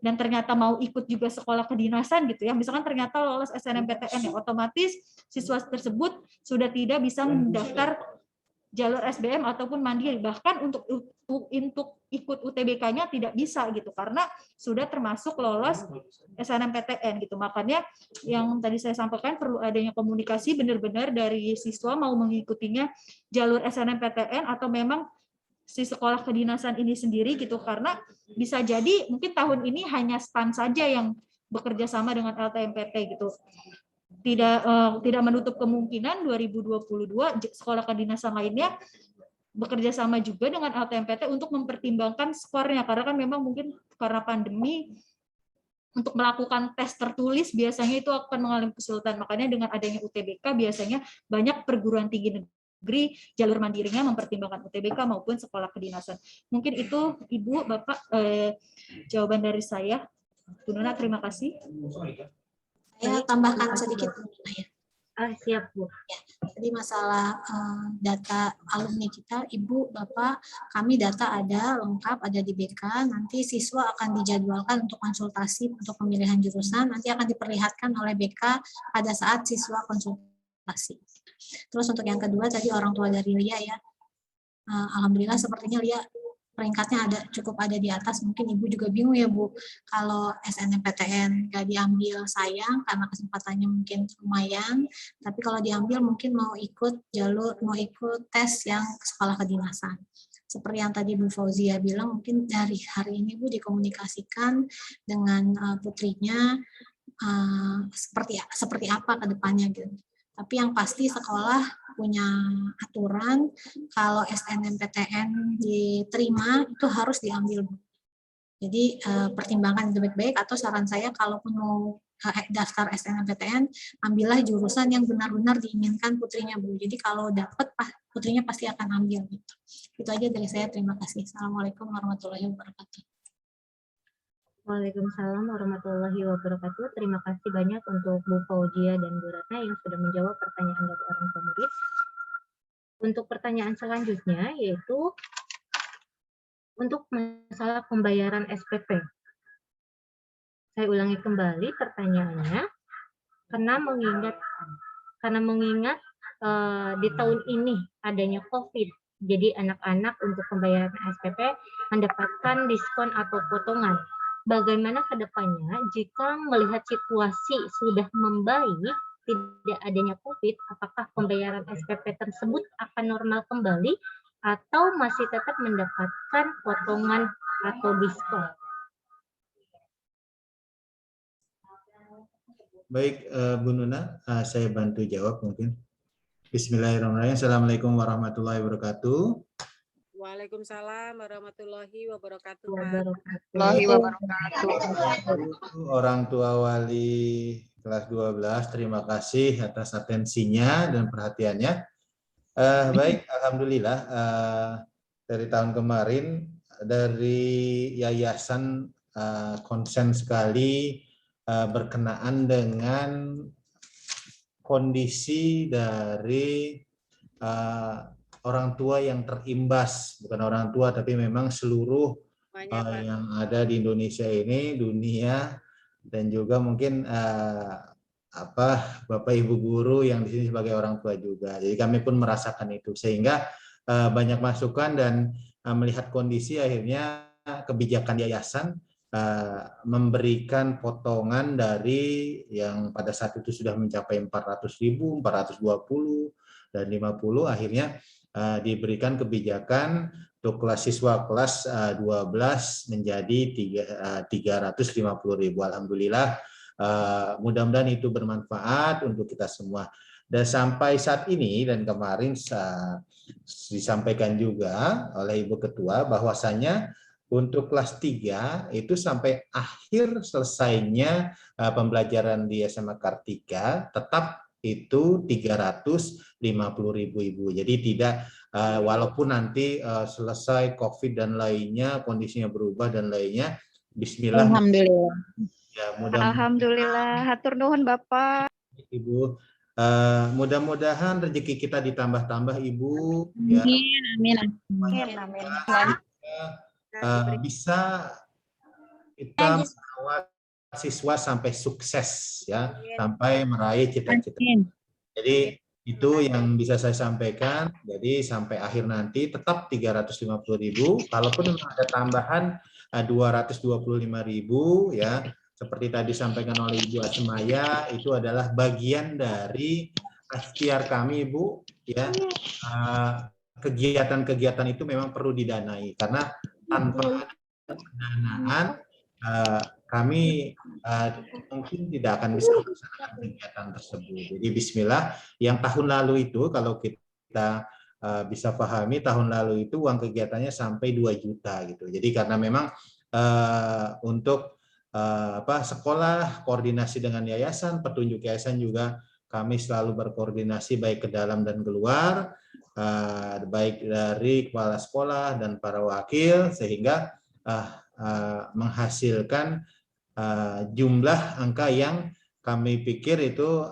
dan ternyata mau ikut juga sekolah kedinasan gitu ya, misalkan ternyata lolos SNMPTN ya, otomatis siswa tersebut sudah tidak bisa mendaftar jalur SBM ataupun mandiri, bahkan untuk ikut UTBK-nya tidak bisa gitu, karena sudah termasuk lolos SNMPTN gitu. Makanya yang tadi saya sampaikan perlu adanya komunikasi benar-benar dari siswa mau mengikutinya jalur SNMPTN atau memang si sekolah kedinasan ini sendiri gitu, karena bisa jadi mungkin tahun ini hanya STAN saja yang bekerja sama dengan LTMPT gitu. Tidak menutup kemungkinan 2022 sekolah kedinasan lainnya bekerja sama juga dengan LTMPT untuk mempertimbangkan skornya, karena kan memang mungkin karena pandemi untuk melakukan tes tertulis biasanya itu akan mengalami kesulitan. Makanya dengan adanya UTBK biasanya banyak perguruan tinggi negeri jalur mandirinya mempertimbangkan UTBK maupun sekolah kedinasan. Mungkin itu Ibu, Bapak, jawaban dari saya. Bu Nuna, terima kasih. Saya tambahkan sedikit ya. Siap Bu. Ya, jadi masalah data alumni kita, Ibu, Bapak, kami data ada lengkap, ada di BK. Nanti siswa akan dijadwalkan untuk konsultasi untuk pemilihan jurusan. Nanti akan diperlihatkan oleh BK pada saat siswa konsultasi. Terus untuk yang kedua tadi orang tua dari Lia ya, alhamdulillah sepertinya Lia peringkatnya cukup ada di atas. Mungkin Ibu juga bingung ya Bu, kalau SNMPTN nggak diambil sayang karena kesempatannya mungkin lumayan, tapi kalau diambil mungkin mau ikut tes yang sekolah kedinasan. Seperti yang tadi Bu Fauzia bilang, mungkin dari hari ini Bu dikomunikasikan dengan putrinya seperti apa ke depannya gitu. Tapi yang pasti sekolah punya aturan kalau SNMPTN diterima itu harus diambil. Jadi pertimbangkan itu baik-baik, atau saran saya kalaupun mau daftar SNMPTN, ambillah jurusan yang benar-benar diinginkan putrinya Bu. Jadi kalau dapat putrinya pasti akan ambil gitu. Itu aja dari saya, terima kasih. Assalamualaikum warahmatullahi wabarakatuh. Waalaikumsalam warahmatullahi wabarakatuh. Terima kasih banyak untuk Bu Fauzia dan Bu Ratna yang sudah menjawab pertanyaan dari orang tua murid. Untuk pertanyaan selanjutnya yaitu untuk masalah pembayaran SPP. Saya ulangi kembali pertanyaannya, karena mengingat di tahun ini adanya COVID, jadi anak-anak untuk pembayaran SPP mendapatkan diskon atau potongan. Bagaimana ke depannya jika melihat situasi sudah membaik, tidak adanya COVID, apakah pembayaran SPP tersebut akan normal kembali atau masih tetap mendapatkan potongan atau diskon? Baik, Bu Nuna, saya bantu jawab mungkin. Bismillahirrahmanirrahim. Assalamualaikum warahmatullahi wabarakatuh. Waalaikumsalam warahmatullahi wabarakatuh, Pak. Warahmatullahi Orang tua wali kelas 12, terima kasih atas atensinya dan perhatiannya. Baik, alhamdulillah dari tahun kemarin dari yayasan konsen sekali berkenaan dengan kondisi dari orang tua yang terimbas, bukan orang tua tapi memang seluruh yang ada di Indonesia ini, dunia, dan juga mungkin Bapak Ibu guru yang di sini sebagai orang tua juga. Jadi kami pun merasakan itu, sehingga banyak masukan dan melihat kondisi, akhirnya kebijakan yayasan memberikan potongan dari yang pada saat itu sudah mencapai 400.000, 420 dan 50, akhirnya diberikan kebijakan untuk kelas siswa kelas 12 menjadi 350.000. Alhamdulillah, mudah-mudahan itu bermanfaat untuk kita semua. Dan sampai saat ini dan kemarin disampaikan juga oleh Ibu Ketua bahwasannya untuk kelas 3 itu sampai akhir selesainya pembelajaran di SMA Kartika tetap itu 350.000 Ibu. Jadi tidak walaupun nanti selesai COVID dan lainnya, kondisinya berubah dan lainnya, bismillah. Alhamdulillah. Ya, Alhamdulillah, hatur nuhun Bapak. Ibu, mudah-mudahan rezeki kita ditambah-tambah Ibu. Ya. Amin. Bisa kita merawat siswa sampai sukses, ya, sampai meraih cita-cita. Jadi itu yang bisa saya sampaikan. Jadi sampai akhir nanti tetap 350.000. Kalaupun ada tambahan 225.000, ya, seperti tadi disampaikan oleh Ibu Asmaya, itu adalah bagian dari ikhtiar kami, Ibu, ya. Kegiatan-kegiatan itu memang perlu didanai, karena tanpa pendanaan kami mungkin tidak akan bisa melaksanakan kegiatan tersebut. Jadi bismillah, yang tahun lalu itu kalau kita bisa pahami, tahun lalu itu uang kegiatannya sampai 2 juta gitu. Jadi karena memang untuk sekolah koordinasi dengan yayasan, petunjuk yayasan juga kami selalu berkoordinasi baik ke dalam dan keluar, baik dari kepala sekolah dan para wakil, sehingga menghasilkan jumlah angka yang kami pikir itu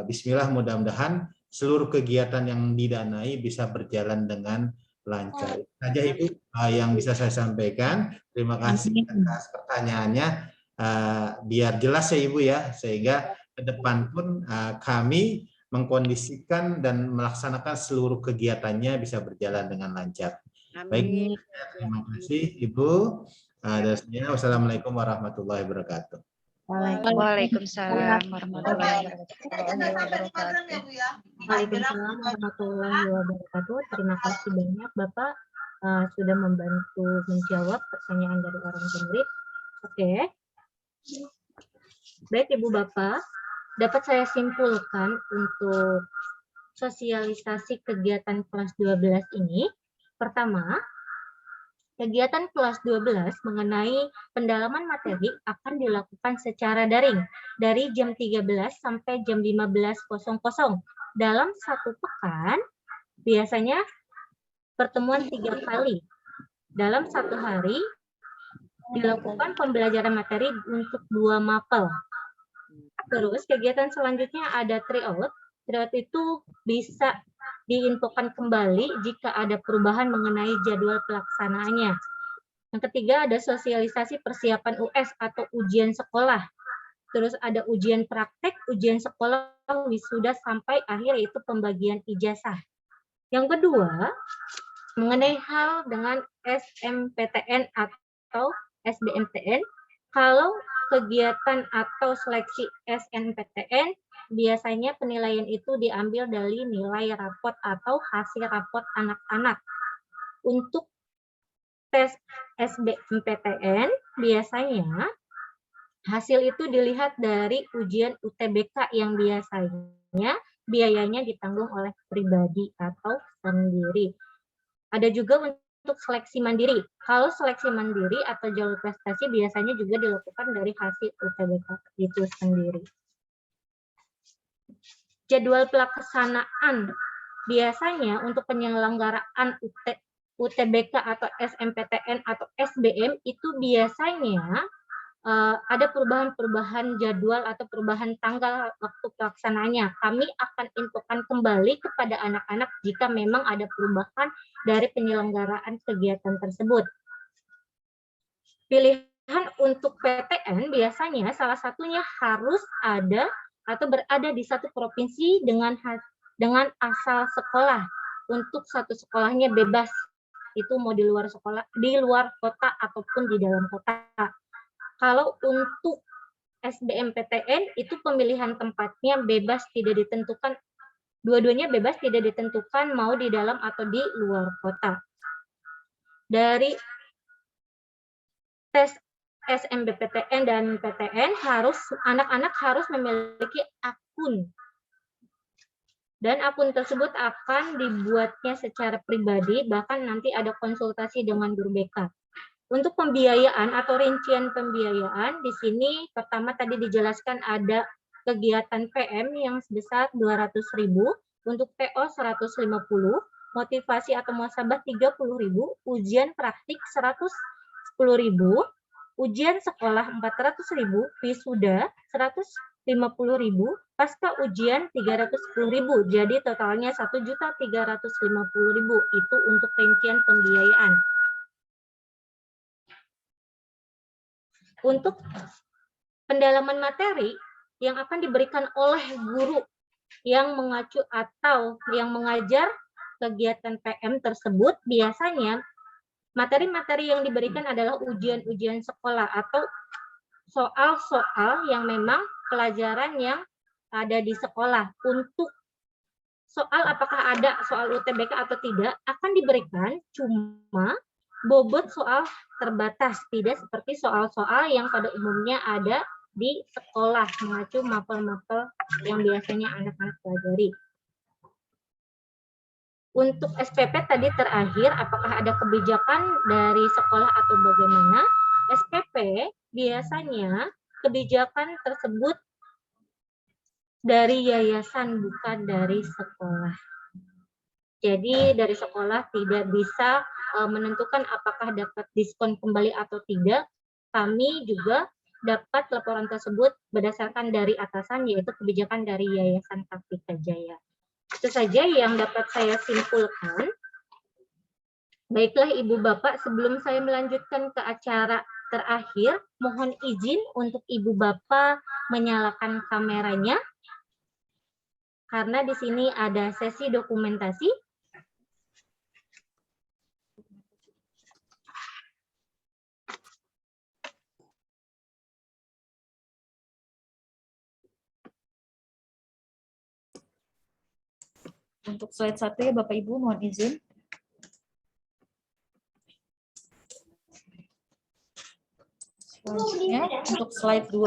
bismillah, mudah-mudahan seluruh kegiatan yang didanai bisa berjalan dengan lancar. Itu saja Ibu yang bisa saya sampaikan. Terima kasih atas pertanyaannya. Biar jelas ya Ibu ya, sehingga ke depan pun kami mengkondisikan dan melaksanakan seluruh kegiatannya bisa berjalan dengan lancar. Baik, terima kasih Ibu. Wassalamualaikum warahmatullahi wabarakatuh. Waalaikumsalam warahmatullahi wabarakatuh. Waalaikumsalam warahmatullahi wabarakatuh. Terima kasih banyak Bapak sudah membantu menjawab pertanyaan dari orang murid. Oke. Baik Ibu Bapak, dapat saya simpulkan untuk sosialisasi kegiatan kelas 12 ini. Pertama, kegiatan kelas 12 mengenai pendalaman materi akan dilakukan secara daring dari jam 13 sampai jam 15.00. Dalam satu pekan, biasanya pertemuan 3 kali. Dalam satu hari, dilakukan pembelajaran materi untuk 2 mapel. Terus kegiatan selanjutnya ada tryout. Tryout itu bisa diinfokan kembali jika ada perubahan mengenai jadwal pelaksanaannya. Yang ketiga ada sosialisasi persiapan US atau ujian sekolah. Terus ada ujian praktek, ujian sekolah, wisuda sampai akhir yaitu pembagian ijazah. Yang kedua, mengenai hal dengan SMPTN atau SBMPTN, kalau kegiatan atau seleksi SNPTN, biasanya penilaian itu diambil dari nilai rapot atau hasil rapot anak-anak. Untuk tes SBMPTN, biasanya Hasil itu dilihat dari ujian UTBK yang biasanya biayanya ditanggung oleh pribadi atau sendiri. Ada juga untuk seleksi mandiri. Kalau seleksi mandiri atau jalur prestasi biasanya juga dilakukan dari hasil UTBK itu sendiri. Jadwal pelaksanaan biasanya untuk penyelenggaraan UTBK atau SMPTN atau SBM itu biasanya ada perubahan-perubahan jadwal atau perubahan tanggal waktu pelaksanaannya. Kami akan infokan kembali kepada anak-anak jika memang ada perubahan dari penyelenggaraan kegiatan tersebut. Pilihan untuk PTN biasanya salah satunya harus ada atau berada di satu provinsi dengan asal sekolah. Untuk satu sekolahnya bebas, itu mau di luar sekolah, di luar kota ataupun di dalam kota. Kalau untuk SBMPTN itu pemilihan tempatnya bebas tidak ditentukan, dua-duanya bebas tidak ditentukan mau di dalam atau di luar kota. Dari tes SMBPTN dan PTN anak-anak harus memiliki akun. Dan akun tersebut akan dibuatnya secara pribadi, bahkan nanti ada konsultasi dengan guru BK. Untuk pembiayaan atau rincian pembiayaan, di sini pertama tadi dijelaskan ada kegiatan PM yang sebesar 200.000, untuk TO 150, motivasi atau muhasabah 30.000, ujian praktik 110.000, ujian sekolah 400.000, wisuda 150.000, pasca ujian 310.000. Jadi totalnya 1.350.000 itu untuk rincian pembiayaan. Untuk pendalaman materi yang akan diberikan oleh guru yang mengacu atau yang mengajar kegiatan PM tersebut, biasanya materi-materi yang diberikan adalah ujian-ujian sekolah atau soal-soal yang memang pelajaran yang ada di sekolah. Untuk soal apakah ada soal UTBK atau tidak akan diberikan, cuma bobot soal terbatas, tidak seperti soal-soal yang pada umumnya ada di sekolah, mengacu mapel-mapel yang biasanya anak-anak pelajari. Untuk SPP tadi terakhir, apakah ada kebijakan dari sekolah atau bagaimana? SPP biasanya kebijakan tersebut dari yayasan, bukan dari sekolah. Jadi dari sekolah tidak bisa menentukan apakah dapat diskon kembali atau tidak. Kami juga dapat laporan tersebut berdasarkan dari atasan, yaitu kebijakan dari Yayasan Kartika Jaya. Itu saja yang dapat saya simpulkan. Baiklah Ibu Bapak, sebelum saya melanjutkan ke acara terakhir, mohon izin untuk Ibu Bapak menyalakan kameranya, karena di sini ada sesi dokumentasi. Untuk slide 1 ya Bapak Ibu, mohon izin. Selanjutnya untuk slide 2,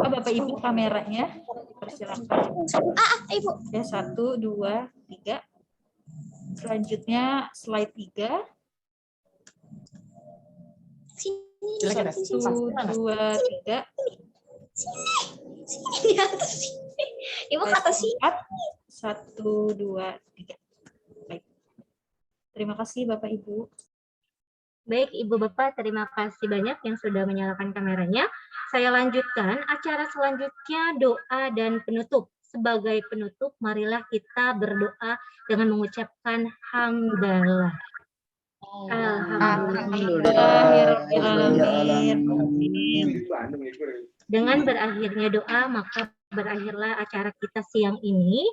Bapak Ibu kameranya, persilakan. Ibu. Ya, 1, 2, 3. Selanjutnya slide 3. 1, 2, 3. Sini di atas. Ibu ke atas sini. 1, 2, 3. Baik. Terima kasih Bapak Ibu. Baik Ibu Bapak, terima kasih banyak yang sudah menyalakan kameranya. Saya lanjutkan acara selanjutnya, doa dan penutup. Sebagai penutup, marilah kita berdoa dengan mengucapkan hamdalah. Dengan berakhirnya doa, maka berakhirlah acara kita siang ini.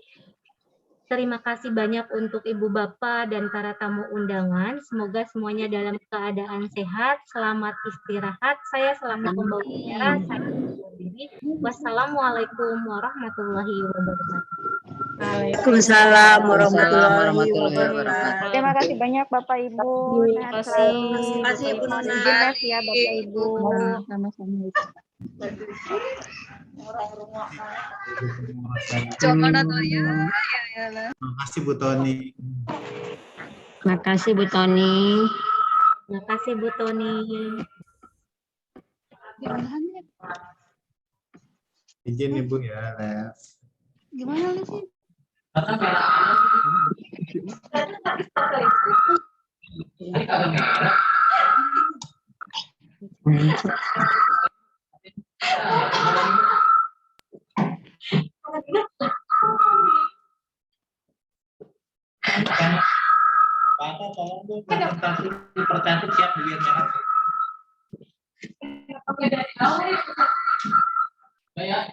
Terima kasih banyak untuk Ibu Bapak dan para tamu undangan. Semoga semuanya dalam keadaan sehat, selamat istirahat. Saya selaku pembawa acara, saya undur diri. Wassalamualaikum warahmatullahi wabarakatuh. Waalaikumsalam warahmatullahi wabarakatuh. Terima kasih banyak Bapak Ibu. Terima Sehat kasih. selalu. Terima kasih, Bu Mohon Nona. izin les ya Bapak Ibu. Sama-sama. Terima kasih Bu Toni. Makasih Bu Toni. Makasih Bu Toni. Izin Ibu ya, Les. Gimana lu sih? Bapak tolong dong presentasi dipercantik siap biar merah. Oke, dari awal ya.